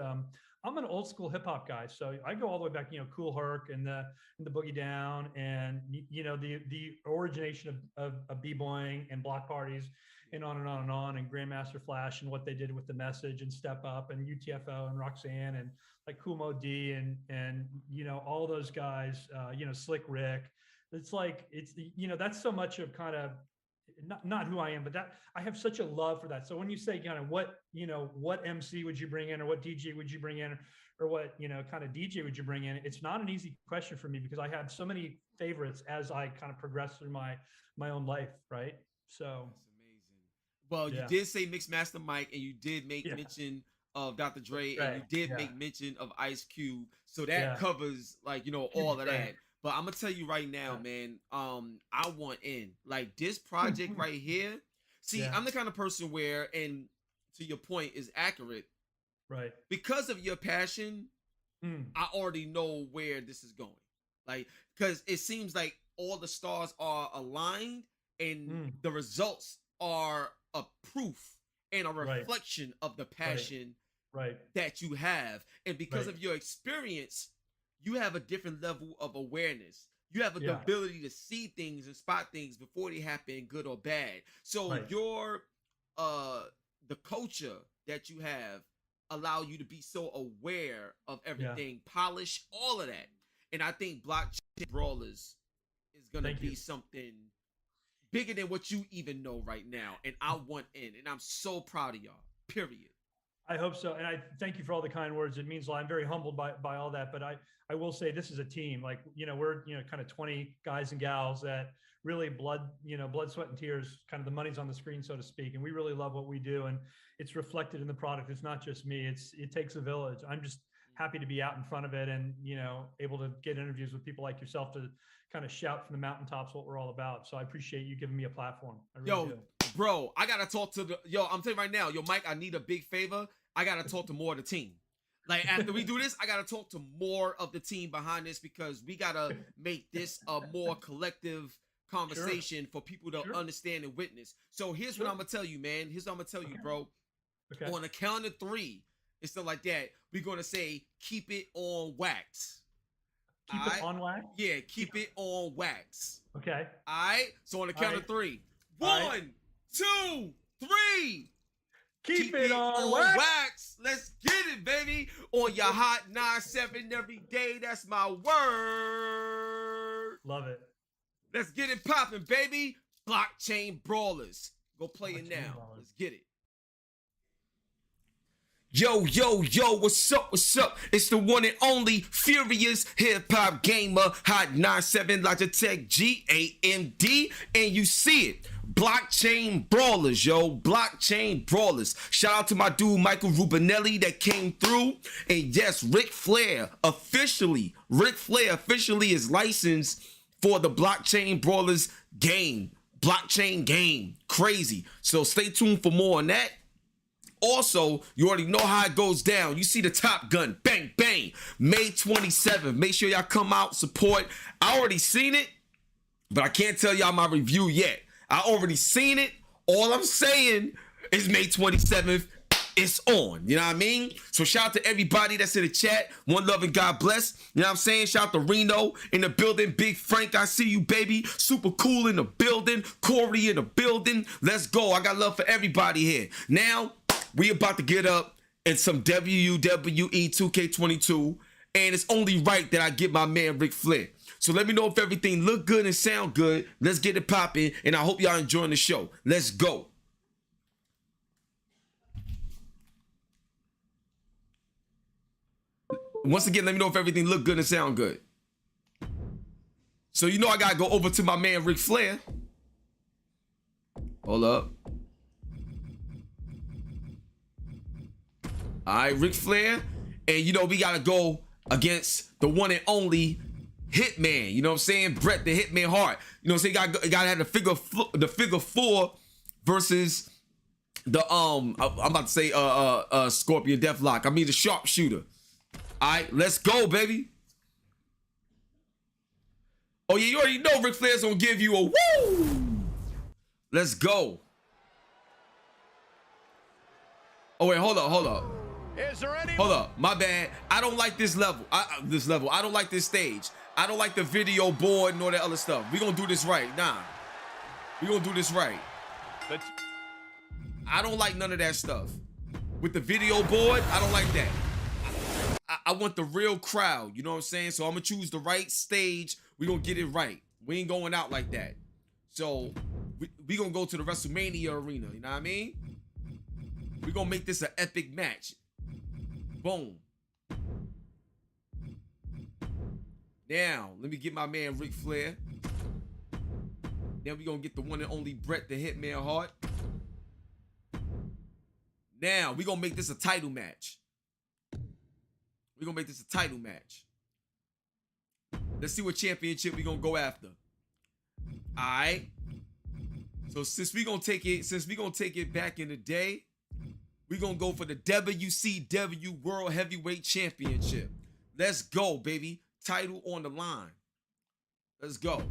I'm an old school hip hop guy. So I go all the way back, Cool Herc and the Boogie Down and, the origination of b-boying and block parties and on and on and on, and Grandmaster Flash and what they did with The Message and Step Up and UTFO and Roxanne and like Kool Moe Dee and all those guys, Slick Rick. It's like, that's so much of kind of not who I am, but that I have such a love for that. So when you say kind of what MC would you bring in, or what DJ would you bring in, or what kind of DJ would you bring in, it's not an easy question for me because I have so many favorites as I kind of progress through my own life, right? So that's amazing. Well, you did say Mixmaster Mike, and you did make mention of Dr. Dre, and you did make mention of Ice Cube, so that covers like all of that. But I'm gonna tell you right now, man, I want in like this project right here. See, I'm the kind of person where, and to your point, is accurate, right? Because of your passion, I already know where this is going. Like, because it seems like all the stars are aligned, and the results are a proof and a reflection of the passion that you have. And because of your experience, you have a different level of awareness. You have the ability to see things and spot things before they happen, good or bad. So your the culture that you have allow you to be so aware of everything, polish, all of that. And I think Blockchain Brawlers is gonna be something bigger than what you even know right now. And I want in, and I'm so proud of y'all. Period. I hope so. And I thank you for all the kind words. It means a lot. I'm very humbled by all that. But I will say this is a team. Like, we're, kind of 20 guys and gals that really blood, sweat and tears, kind of the money's on the screen, so to speak. And we really love what we do. And it's reflected in the product. It's not just me. It takes a village. I'm just happy to be out in front of it and, able to get interviews with people like yourself to kind of shout from the mountaintops what we're all about. So I appreciate you giving me a platform. I really do. Bro, I gotta talk to I'm telling you right now, Mike, I need a big favor. I gotta talk to more of the team. Like, after we do this, I gotta talk to more of the team behind this, because we gotta make this a more collective conversation for people to understand and witness. So here's what I'm gonna tell you, man. Here's what I'm gonna tell you, bro. Okay. On the count of 3 and stuff like that, we're gonna say, keep it on wax. Keep it on wax? Yeah, keep it on wax. Okay. All right. So on the count of 3. 1, 2, 3. Keep it on wax. Let's get it, baby. On your hot 9-7 every day. That's my word. Love it. Let's get it popping, baby. Blockchain Brawlers. Go play it now. Let's get it. Yo, what's up? It's the one and only Furious Hip Hop Gamer, Hot 97 Logitech G AMD, and you see it. Blockchain Brawlers, Blockchain Brawlers. Shout out to my dude Michael Rubinelli that came through. And yes, Ric Flair officially is licensed for the Blockchain Brawlers game. Blockchain game. Crazy. So stay tuned for more on that. Also, you already know how it goes down. You see the Top Gun. Bang, bang. May 27th. Make sure y'all come out, support. I already seen it, but I can't tell y'all my review yet. I already seen it. All I'm saying is May 27th, it's on. You know what I mean? So shout out to everybody that's in the chat. One love and God bless. You know what I'm saying? Shout out to Reno in the building. Big Frank, I see you, baby. Super cool in the building. Corey in the building. Let's go. I got love for everybody here. Now, we about to get up in some WWE 2K22. And it's only right that I get my man Ric Flair. So let me know if everything look good and sound good. Let's get it popping, and I hope y'all enjoying the show. Let's go. Once again, let me know if everything look good and sound good. So I gotta go over to my man Ric Flair. Hold up. All right, Ric Flair, and we gotta go against the one and only Hitman. You know what I'm saying? Bret the Hitman Hart. You know what I'm saying? You gotta have the figure 4 versus the I'm about to say Scorpion Deathlock. I mean the sharpshooter. All right, let's go, baby. Oh yeah, you already know Ric Flair's gonna give you a woo. Let's go. Oh wait, hold up. Is there any? Hold up, my bad. I don't like this level. I don't like this stage. I don't like the video board and all that other stuff. We gonna do this right. Nah, we gonna do this right. I don't like none of that stuff. With the video board, I don't like that. I want the real crowd, you know what I'm saying? So I'm gonna choose the right stage. We gonna get it right. We ain't going out like that. So we gonna go to the WrestleMania arena, you know what I mean? We gonna make this an epic match. Boom. Now, let me get my man Ric Flair. Then we gonna get the one and only Bret the Hitman Hart. Now, we gonna make this a title match. We're gonna make this a title match. Let's see what championship we gonna go after. Alright. So since we gonna take it back in the day, we gonna go for the WCW World Heavyweight Championship. Let's go, baby. Title on the line. Let's go.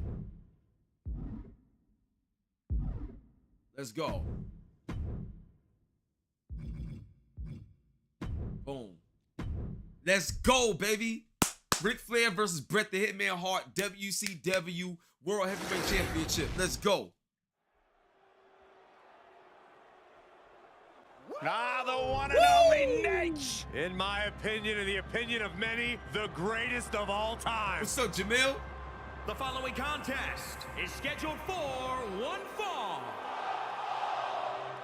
Let's go. Boom. Let's go, baby. Ric Flair versus Bret the Hitman Hart, WCW World Heavyweight Championship. Let's go. Ah, the one and only Nate. In my opinion, and the opinion of many, the greatest of all time. What's up, Jamil? The following contest is scheduled for one fall.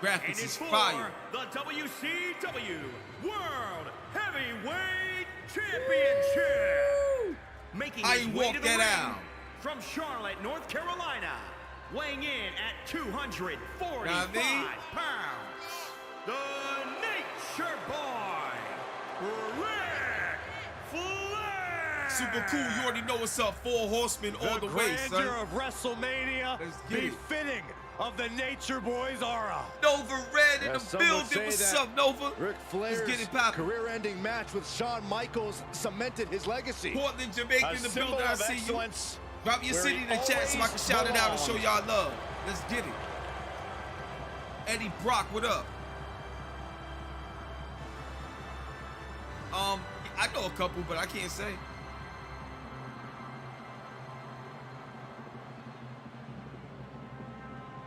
And Graphics it's is for fire. the WCW World Heavyweight Championship. Making How his you way walk to the that ring out? from Charlotte, North Carolina, weighing in at 245 Know what I mean? pounds, the Nature Boy, Ric Flair. Super cool. You already know what's up. 4 horsemen all the way, son. grandeur of WrestleMania, Let's get it. befitting of the Nature Boy's aura. Nova Red in Yeah, the some would building. say What's that up, Nova? Ric Let's get Flair's it poppin'. career-ending match with Shawn Michaels cemented his legacy. Portland, Jamaica A in the symbol building. I of see you. excellence. Drop your where city he in the chat so I can shout it out and show always y'all love. Let's get it. Eddie Brock, what up? I know a couple, but I can't say.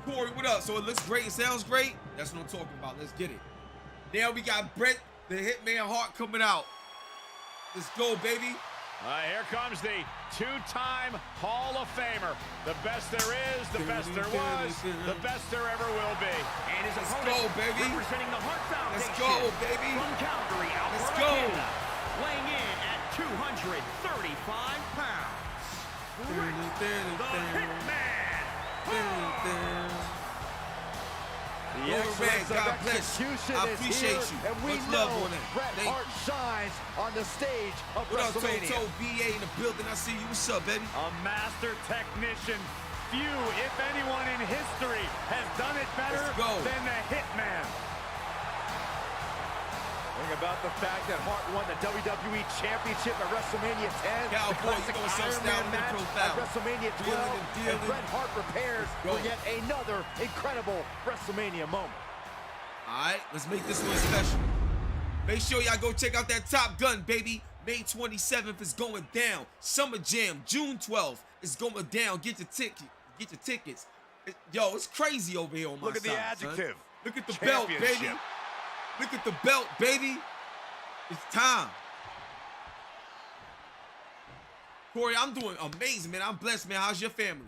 Corey, what up? So it looks great. It sounds great. That's what I'm talking about. Let's get it. Now we got Bret the Hitman Hart coming out. Let's go, baby. Here comes the two-time Hall of Famer. The best there is, the best there was, the best there ever will be. And his Let's opponent, go, baby. representing the Hart Foundation. Let's go, baby. From Calgary, Alberta, Let's go. Canada, weighing in at 235 pounds. Ric the Hitman Hart. The Lord excellence Red, God of bless. execution I is appreciate here, you. and we Much love know on that. Bret Thank Hart shines on the stage of What up, WrestleMania. Toto? BA in the building. I see you. What's up, baby? A master technician. Few, if anyone in history, has done it better Let's go. than the Hitman. Think about the fact that Hart won the WWE Championship at WrestleMania 10. Cowboy, the classic you doing some Iron style Man in the match profile. at WrestleMania 12. Dealing and dealing. And Bret Hart prepares Let's go. for yet another incredible WrestleMania moment. All right, let's make this one special. Make sure y'all go check out that Top Gun, baby. May 27th is going down. Summer Jam, June 12th is going down. Get your ticket. Get your tickets. Yo, it's crazy over here on my Look at side, the adjective. son. Look at the belt, baby. Championship. Look at the belt, baby. It's time. Corey, I'm doing amazing, man. I'm blessed, man. How's your family?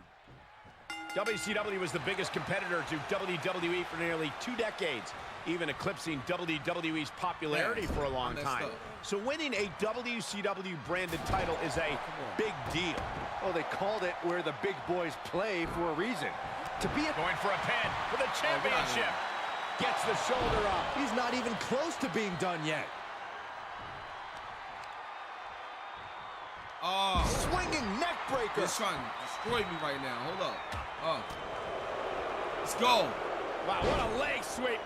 WCW was the biggest competitor to WWE for nearly 2 decades, even eclipsing WWE's popularity for a long time. So winning a WCW branded title is a big deal. Well, they called it where the big boys play for a reason. To be a Going for a pin for the championship. gets the shoulder up. He's not even close to being done yet. Oh. Swinging neck breaker. He's trying to destroy me right now. Hold up. Oh. Let's go. Wow, what a leg sweep.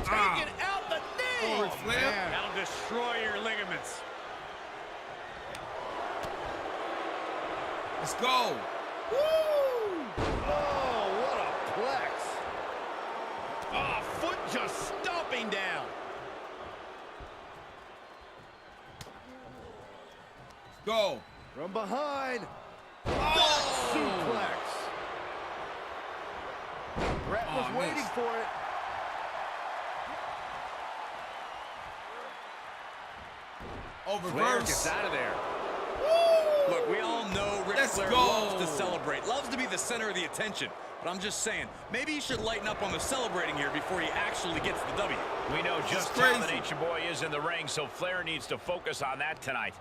Taking out the knee. Oh, Ric Flair. That'll destroy your ligaments. Let's go. Woo! Oh, what a plex. Oh, foot just stomping down. Let's go. From behind. Oh! Suplex. Bret was waiting missed. for it. Oh, Flair reverse. gets out of there. Woo! Look, we all know Ric Let's Flair go. loves to celebrate, loves to be the center of the attention. But I'm just saying, maybe he should lighten up on the celebrating here before he actually gets the W. We know just crazy. how the Nature Boy is in the ring, so Flair needs to focus on that tonight.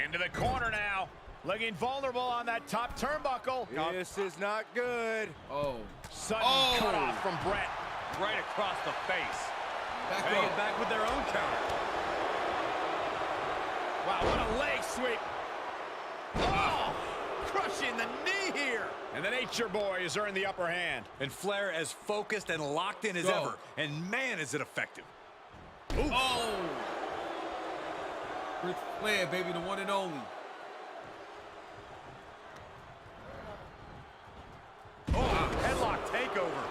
Into the corner now. Looking vulnerable on that top turnbuckle. This is not good. Oh. Sudden Oh. cut off from Bret. Right across the face. Back Bring up. it back with their own counter. Wow, what a leg sweep. Oh, crushing the knee here. And the Nature Boy has earned the upper hand. And Flair as focused and locked in as Go. ever. And man, is it effective. Oh. Ric Flair, baby, the one and only. Oh, headlock takeover.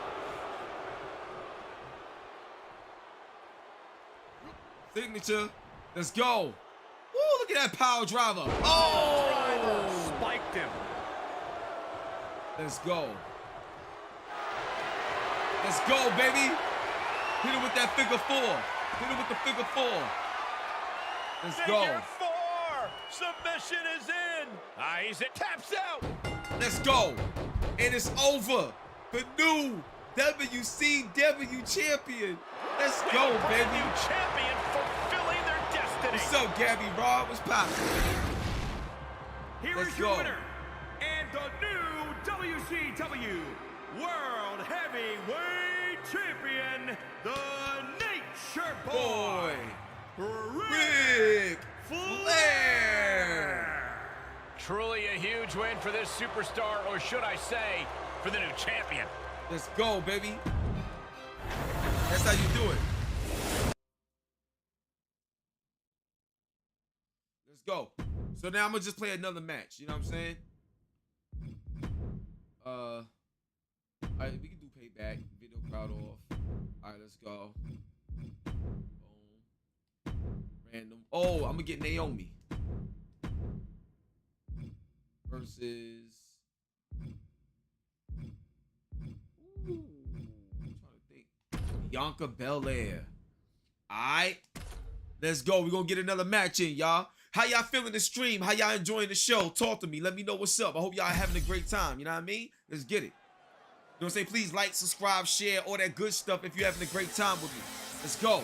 Signature. Let's go. Woo, look at that power driver. Oh. Spiked him. Let's go. Let's go, baby. Hit him with that figure four. Hit him with the figure four. Let's go. Figure four. Submission is in. He's it. Taps out. Let's go. And it's over. The new WCW champion. Let's go, Brand baby. new champion fulfilling their destiny. What's up, Gabby Rob? What's poppin'? Here Let's is your go. winner and the new WCW World Heavyweight Champion, the Nature Boy, Ric Flair. Truly a huge win for this superstar, or should I say, for the new champion. Let's go, baby. That's how you do it. Let's go. So now I'm gonna just play another match. You know what I'm saying? All right, we can do payback. Video crowd off. All right, let's go. Boom. Random. Oh, I'm gonna get Naomi versus. Ooh, I'm trying to think. Bianca Belair. All right, let's go. We're gonna get another match in, y'all. How y'all feeling the stream? How y'all enjoying the show? Talk to me. Let me know what's up. I hope y'all having a great time. You know what I mean? Let's get it. You know what I'm saying? Please like, subscribe, share, all that good stuff if you're having a great time with me. Let's go.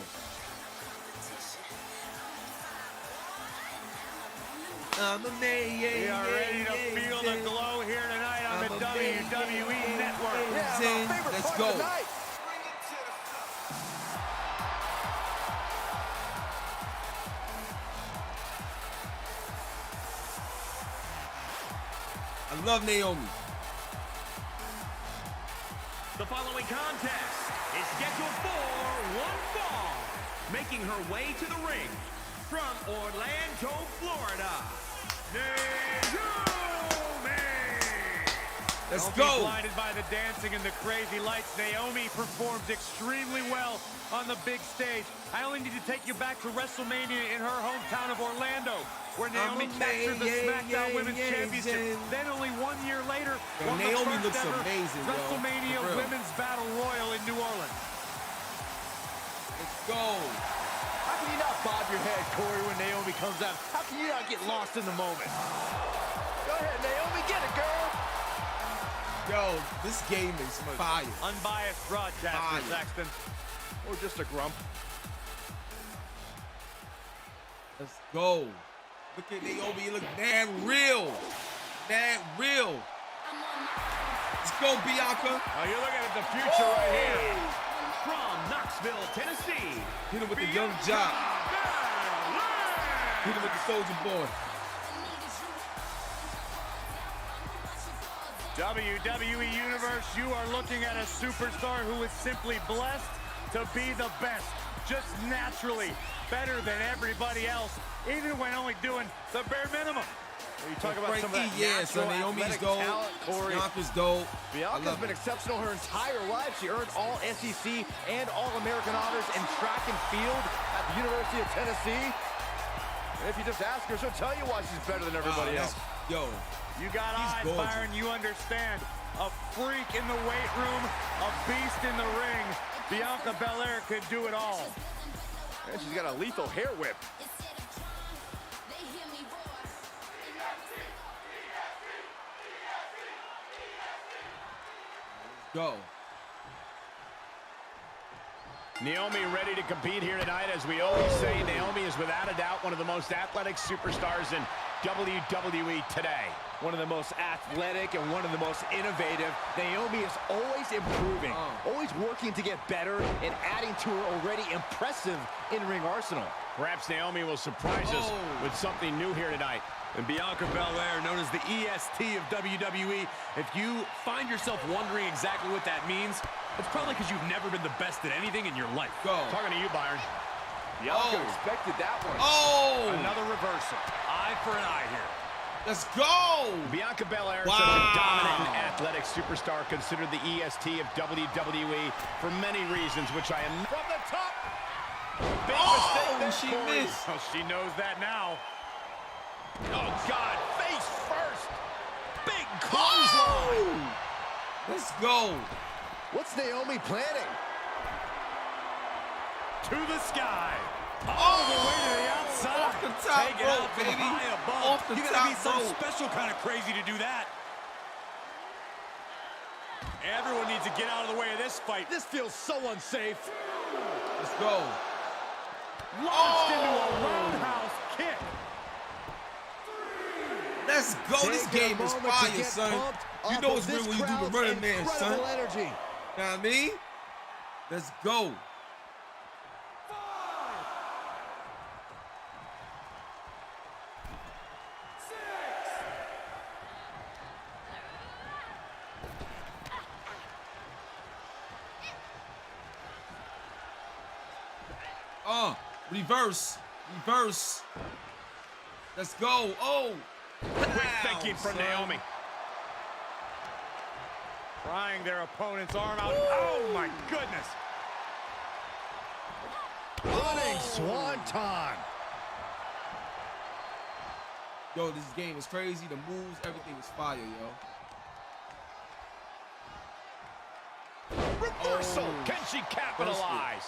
I'm a man, We are ready to feel the glow here tonight on the WWE Network. Yeah, my favorite Let's part go. of the night. I love Naomi. The following contest is scheduled for one fall. Making her way to the ring from Orlando, Florida, Naomi. Let's Don't go. be blinded by the dancing and the crazy lights. Naomi performs extremely well on the big stage. I only need to take you back to WrestleMania in her hometown of Orlando, where Naomi captured the SmackDown Women's Championship. Then only 1 year later, Yo, won Naomi the looks first ever amazing, yo. WrestleMania For real. Women's Battle Royal in New Orleans. Let's go. How can you not bob your head, Corey, when Naomi comes out? How can you not get lost in the moment? Go ahead, Naomi, get it, girl. Yo, this game is fire. Unbiased broadcaster, Fire. Saxton. Or just a grump. Let's go. Look at Naomi. You look mad real. Mad real. Let's go, Bianca. Oh, you're looking at the future right here. From Knoxville, Tennessee, Hit him with the young job. Belair. Hit him with the soldier boy. WWE Universe, you are looking at a superstar who is simply blessed to be the best. Just naturally better than everybody else, even when only doing the bare minimum. You talk about some of that so Naomi's dope. Bianca's dope. Bianca's been exceptional her entire life. She earned all SEC and All-American honors in track and field at the University of Tennessee. And if you just ask her, she'll tell you why she's better than everybody else. Yo, you got eyes, gorgeous. Byron. You understand. A freak in the weight room, a beast in the ring. Bianca Belair could do it all. And she's got a lethal hair whip. go. Naomi ready to compete here tonight. As we always say, Naomi is without a doubt one of the most athletic superstars in WWE today. One of the most athletic and one of the most innovative. Naomi is always improving, always working to get better and adding to her already impressive in-ring arsenal. Perhaps Naomi will surprise us with something new here tonight. And Bianca Belair, known as the EST of WWE, if you find yourself wondering exactly what that means, it's probably because you've never been the best at anything in your life. Go. Talking to you, Byron. Bianca expected that one. Another reversal. Eye for an eye here. Let's go! Bianca Belair, such a dominant and athletic superstar, considered the EST of WWE for many reasons, which I am... From the top! Big mistake there, she Corey. missed. Well, she knows that now. Oh, God, face first. Big clothesline. Let's go. What's Naomi planning? To the sky. All the way to the outside. Off the top Take it rope, out from baby. high above. Off the You gotta top be some rope. special kind of crazy to do that. Everyone needs to get out of the way of this fight. This feels so unsafe. Let's go. Launched into a roundhouse kick. Let's go. This Taking game a is moment to fire, get son. pumped You off know of it's real this when you do the crowd's running man, son. incredible energy. Know what I mean? Let's go. Reverse. Reverse. Let's go. Oh. Quick thinking from Naomi. Prying their opponent's arm out. Oh, my goodness. Running swanton. Yo, this game is crazy. The moves, everything is fire, yo. Reversal. Can she capitalize?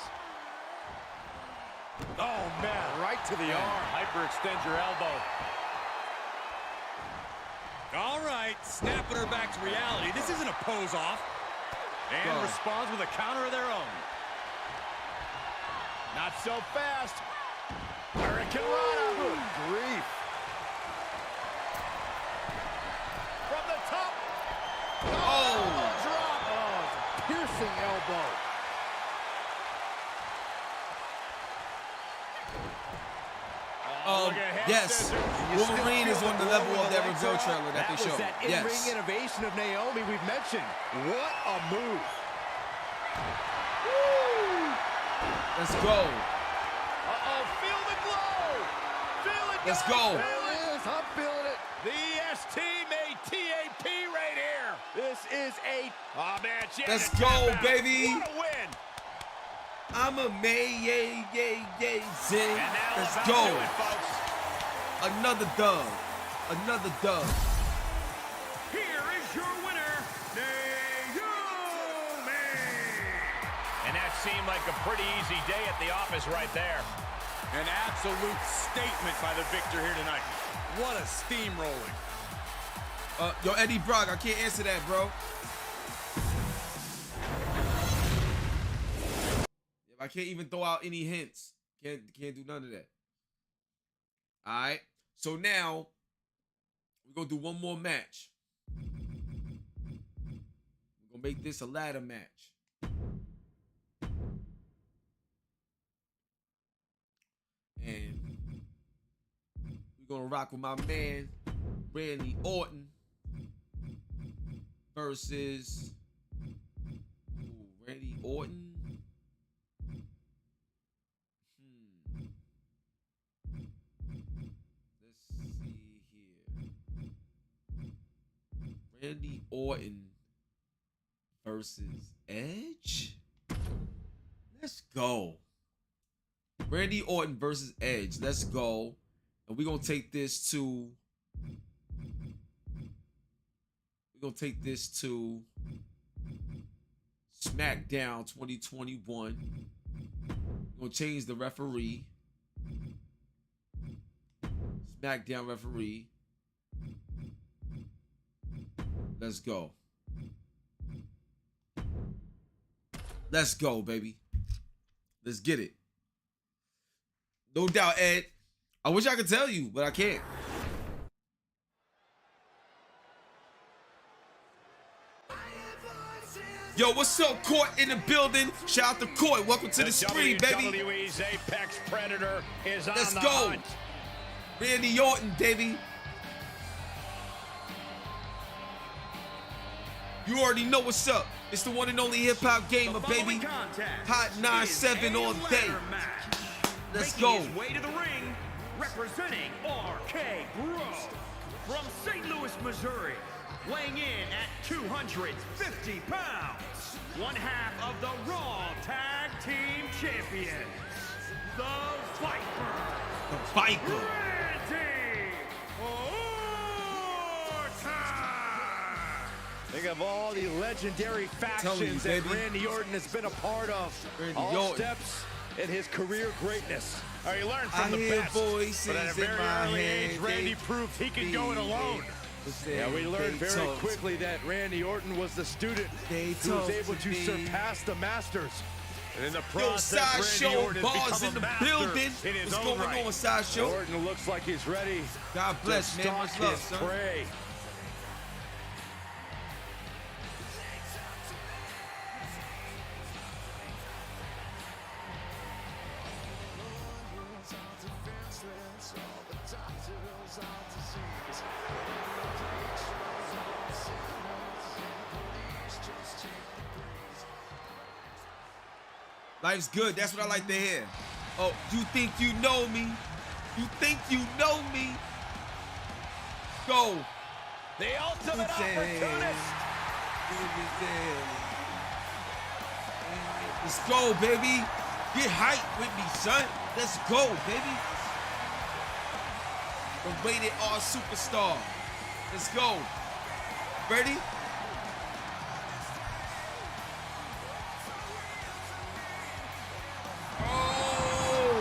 Oh, man, right to the arm. Hyperextend your elbow. All right, snapping her back to reality. This isn't a pose off. And responds with a counter of their own. Not so fast. Hurricane Rana. Good grief. From the top. Oh. Drop. Oh, it's a piercing elbow. Yes, Wolverine is on the level of that reveal trailer that they That was showed. that in-ring innovation of Naomi we've mentioned. What a move. Woo. Let's go. Uh-oh, feel the glow. Feel it, Let's guys. go. There it is. I'm feeling it. The EST made TAP right here. This is a... Oh, man. Let's go, baby. What a win. I'm a May, yay, zing. And now Let's about go. to it, folks. Another dub. Another dub. Here is your winner, Naomi. And that seemed like a pretty easy day at the office right there. An absolute statement by the victor here tonight. What a steamrolling. Yo, Eddie Brock, I can't answer that, bro. I can't even throw out any hints. Can't do none of that. All right. So now we're gonna do one more match. We're gonna make this a ladder match. And we're gonna rock with my man, Randy Orton. versus Randy Orton. Let's see here. Randy Orton versus Edge. Let's go. Randy Orton versus Edge. Let's go. And we're gonna take this to SmackDown 2021. We're gonna change the referee. SmackDown referee. Let's go. Let's go, baby. Let's get it. No doubt, Ed. I wish I could tell you, but I can't. Yo, what's up, Court in the building? Shout out to Court. Welcome to the screen, baby. WWE's Apex Predator is on Let's the go. hunt. Randy Orton, baby. You already know what's up. It's the one and only hip-hop gamer, baby. Hot 9-7 all day. Let's go. His way to the ring, representing RK Bro from St. Louis, Missouri, weighing in at 250 pounds, one half of the Raw Tag Team Champions, the Viper. The Viper. Randy Orton. Think of all the legendary Telling you, factions that baby. Randy Orton has been a part of. Randy All Orton. steps in his career greatness. Oh, you learn I from the hear best. voices But at a in very my early head, age, Randy proved he could go it alone. Yeah, we learned very quickly that Randy Orton was the student They who was told able to me. surpass the masters. And in the Yo, process, Randy Sideshow Orton has Bars become in the a master building. in his What's own going right. on, Sideshow? Orton looks like he's ready God bless, to man. stalk Much love, his son. prey. Life's good. That's what I like to hear. Oh, you think you know me? You think you know me? Go. The ultimate opportunist. Let's go, baby. Get hyped with me, son. Let's go, baby. The rated R superstar. Let's go. Ready? Oh.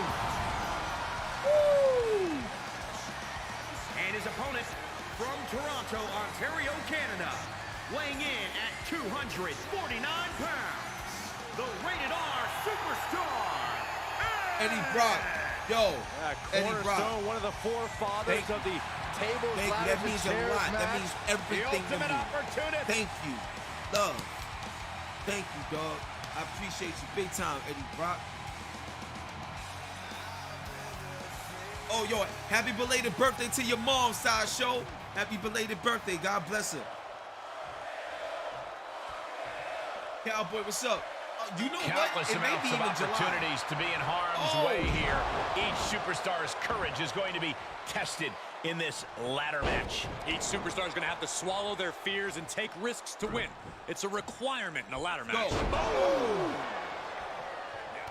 Woo. And his opponent from Toronto, Ontario, Canada, weighing in at 249 pounds, the Rated R Superstar, Eddie Brock. Yo, Eddie Brock. Cornerstone, one of the forefathers Thank- of the tables, Thank, ladders, that and means a chairs lot. That match. means The everything to ultimate me. opportunist. Thank you. Love. Thank you, dog. I appreciate you big time, Eddie Brock. Oh, yo, happy belated birthday to your mom, Sideshow. Happy belated birthday. God bless her. Cowboy, what's up? You know Countless what? It may amounts be of even July. opportunities to be in harm's Oh. way here. Each superstar's courage is going to be tested in this ladder match. Each superstar is going to have to swallow their fears and take risks to win. It's a requirement in a ladder Go. match.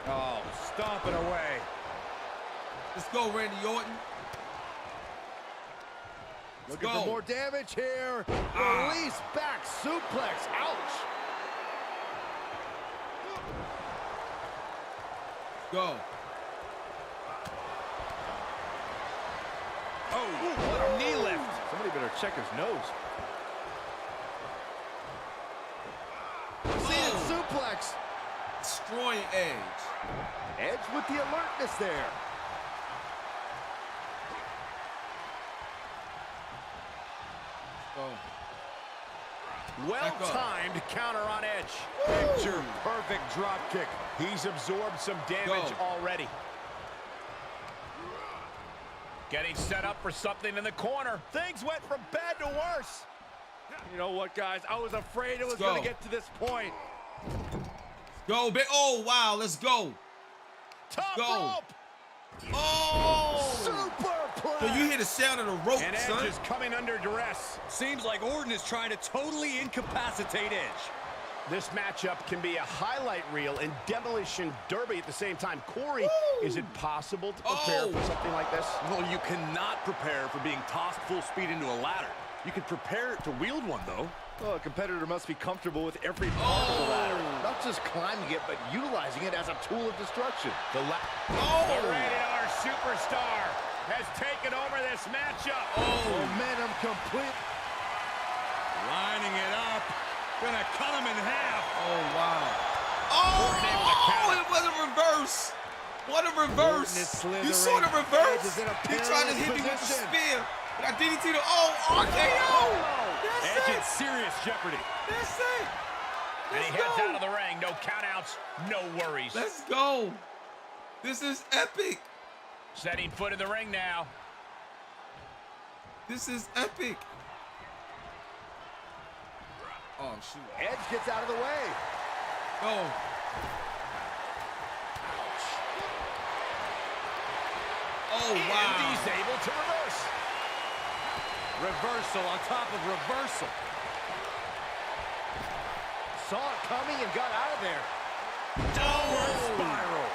Oh, stomping away. Let's go, Randy Orton. Looking go. for more damage here. Release back suplex. Ouch. Go. Oh, what a knee lift. Somebody better check his nose. Seated suplex. Destroying Edge. Edge with the alertness there. Go. Well-timed counter on Edge. Picture perfect drop kick. He's absorbed some damage Go. already. Getting set up for something in the corner. Things went from bad to worse. You know what, guys? I was afraid it was going to get to this point. Go, big. Oh, wow. Let's go. Top Go. rope. Oh. Super play. So you hear the sound of the rope, And son. Edge is coming under duress. Seems like Orton is trying to totally incapacitate Edge. This matchup can be a highlight reel and demolition derby at the same time. Corey, is it possible to prepare for something like this? Well, you cannot prepare for being tossed full speed into a ladder. You can prepare to wield one, though. Well, a competitor must be comfortable with every part of the ladder. Not just climbing it, but utilizing it as a tool of destruction. The Rated R superstar has taken over this matchup. Momentum complete. Lining it up. Gonna cut him in half. Oh, wow. Oh, it was a reverse. What a reverse. You saw the reverse. He tried to hit me with the spear. But I DDT the RKO. That's Edge it. in serious jeopardy. That's it. And he heads out of the ring. No countouts, no worries. Let's go. This is epic. Setting foot in the ring now. This is epic. Oh, shoot. Edge gets out of the way. Oh. Oh, And wow. he's able to reverse. Reversal on top of reversal. Saw it coming and got out of there. Downward spiral.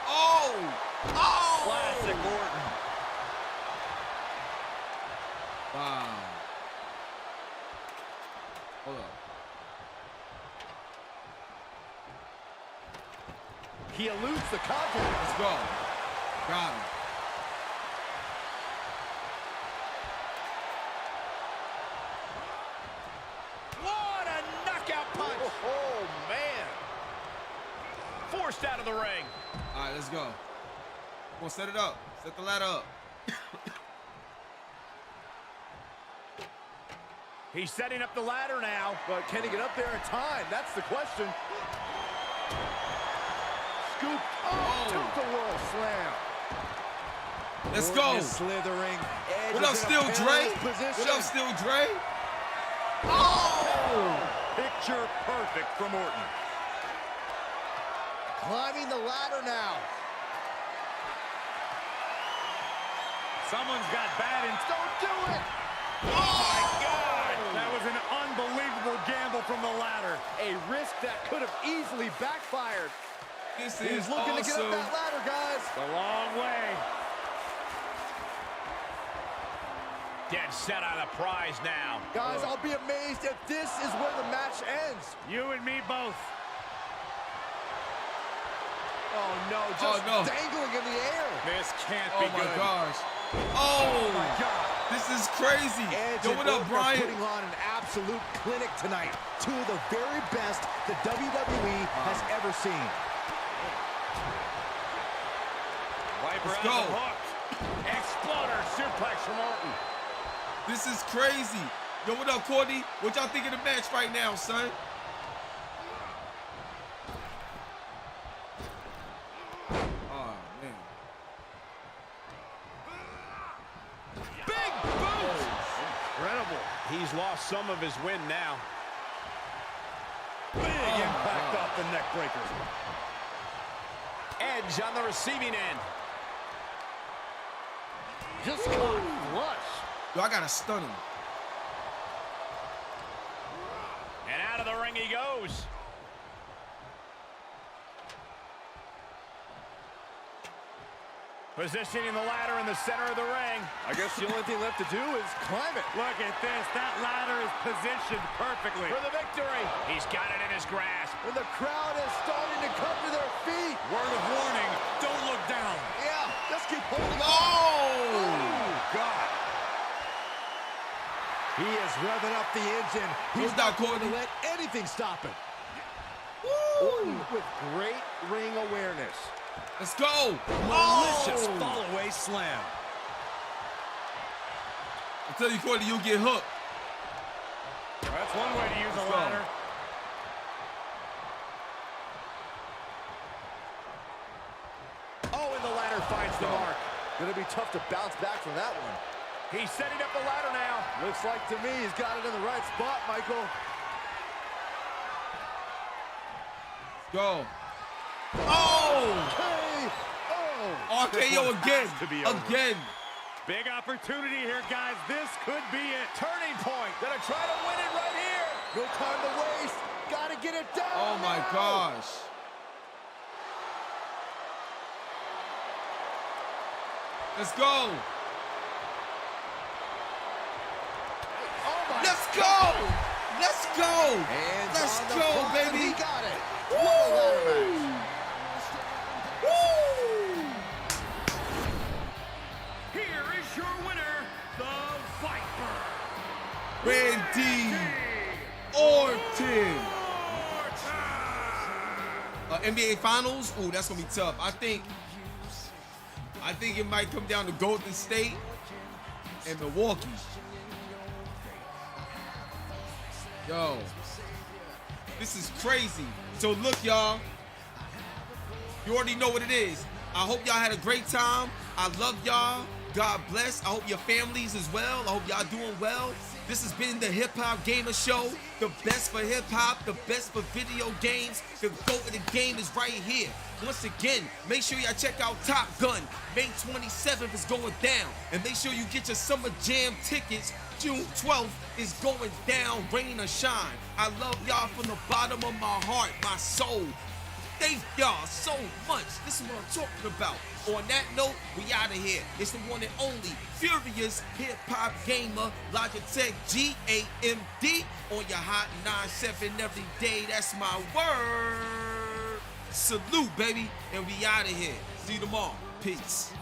Oh. Oh. Classic Orton. Wow. Hold on. He eludes the contact. Let's go. Got him. What a knockout punch. Oh, man. Forced out of the ring. All right, let's go. Come on, set it up. Set the ladder up. He's setting up the ladder now. But can he get up there in time? That's the question. Scoop. Oh, tilt-a-whirl slam. Let's Orton go. is slithering. Edge What up, is in a Still Dre? perilous position. What up, Still Dre? Oh! Picture perfect from Orton. Climbing the ladder now. Someone's got bad in. Don't do it. Oh my God! That was an unbelievable gamble from the ladder. A risk that could have easily backfired. This He's is looking awesome. to get up that ladder, guys. A long way. Dead set on a prize now. Guys, I'll be amazed if this is where the match ends. You and me both. Oh, no, just no. dangling in the air. This can't Oh, be my good. gosh. Oh, my God. this is crazy. Edge Yo, and what up, Orton are Brian? putting on an absolute clinic tonight. Two of the very best the WWE has ever seen. Viper Let's has go. him hooked. Exploder suplex from Orton. This is crazy. Yo, what up, Courtney? What y'all think of the match right now, son? Oh, man. Big boot. Incredible. He's lost some of his wind now. Big impact off the neck breaker. Edge on the receiving end. Just caught flush. Yo, I got to stun him. And out of the ring he goes. Positioning the ladder in the center of the ring. I guess the only thing left to do is climb it. Look at this. That ladder is positioned perfectly. For the victory. He's got it in his grasp. And the crowd is starting to come to their feet. Word of warning, don't look down. Yeah, just keep holding on. Oh! God. He is revving up the engine. He's Who's not that, going to Courtney? let anything stop him. Orton with great ring awareness. Let's go. Malicious Oh! fall-away slam. I tell you, Courtney, you'll get hooked. That's one way to use a Let's go. ladder. Oh, and the ladder finds the mark. Gonna be tough to bounce back from that one. He's setting up the ladder now. Looks like to me he's got it in the right spot, Michael. Go. Oh! RKO again. Again. Big opportunity here, guys. This could be it. Turning point. Gonna try to win it right here. No time to waste. Gotta get it done. Oh my gosh. Let's go. Oh my Let's go. Let's go. Hands Let's on the go, clock, and baby. he got it. Woo! What a ladder match. Woo! Here is your winner, the Viper, Randy Orton. NBA Finals. Ooh, that's gonna be tough. I think it might come down to Golden State and Milwaukee. Yo, this is crazy. So look, y'all. You already know what it is. I hope y'all had a great time. I love y'all. God bless. I hope your families as well. I hope y'all doing well. This has been the Hip Hop Gamer Show. The best for hip hop, the best for video games. The GOAT of the game is right here. Once again, make sure y'all check out Top Gun. May 27th is going down. And make sure you get your Summer Jam tickets. June 12th is going down, rain or shine. I love y'all from the bottom of my heart, my soul. Thank y'all so much. This is what I'm talking about. On that note, we out of here. It's the one and only Furious Hip Hop Gamer, Logitech GAMD on your Hot 97 every day. That's my word. Salute, baby. And we out of here. See you tomorrow. Peace.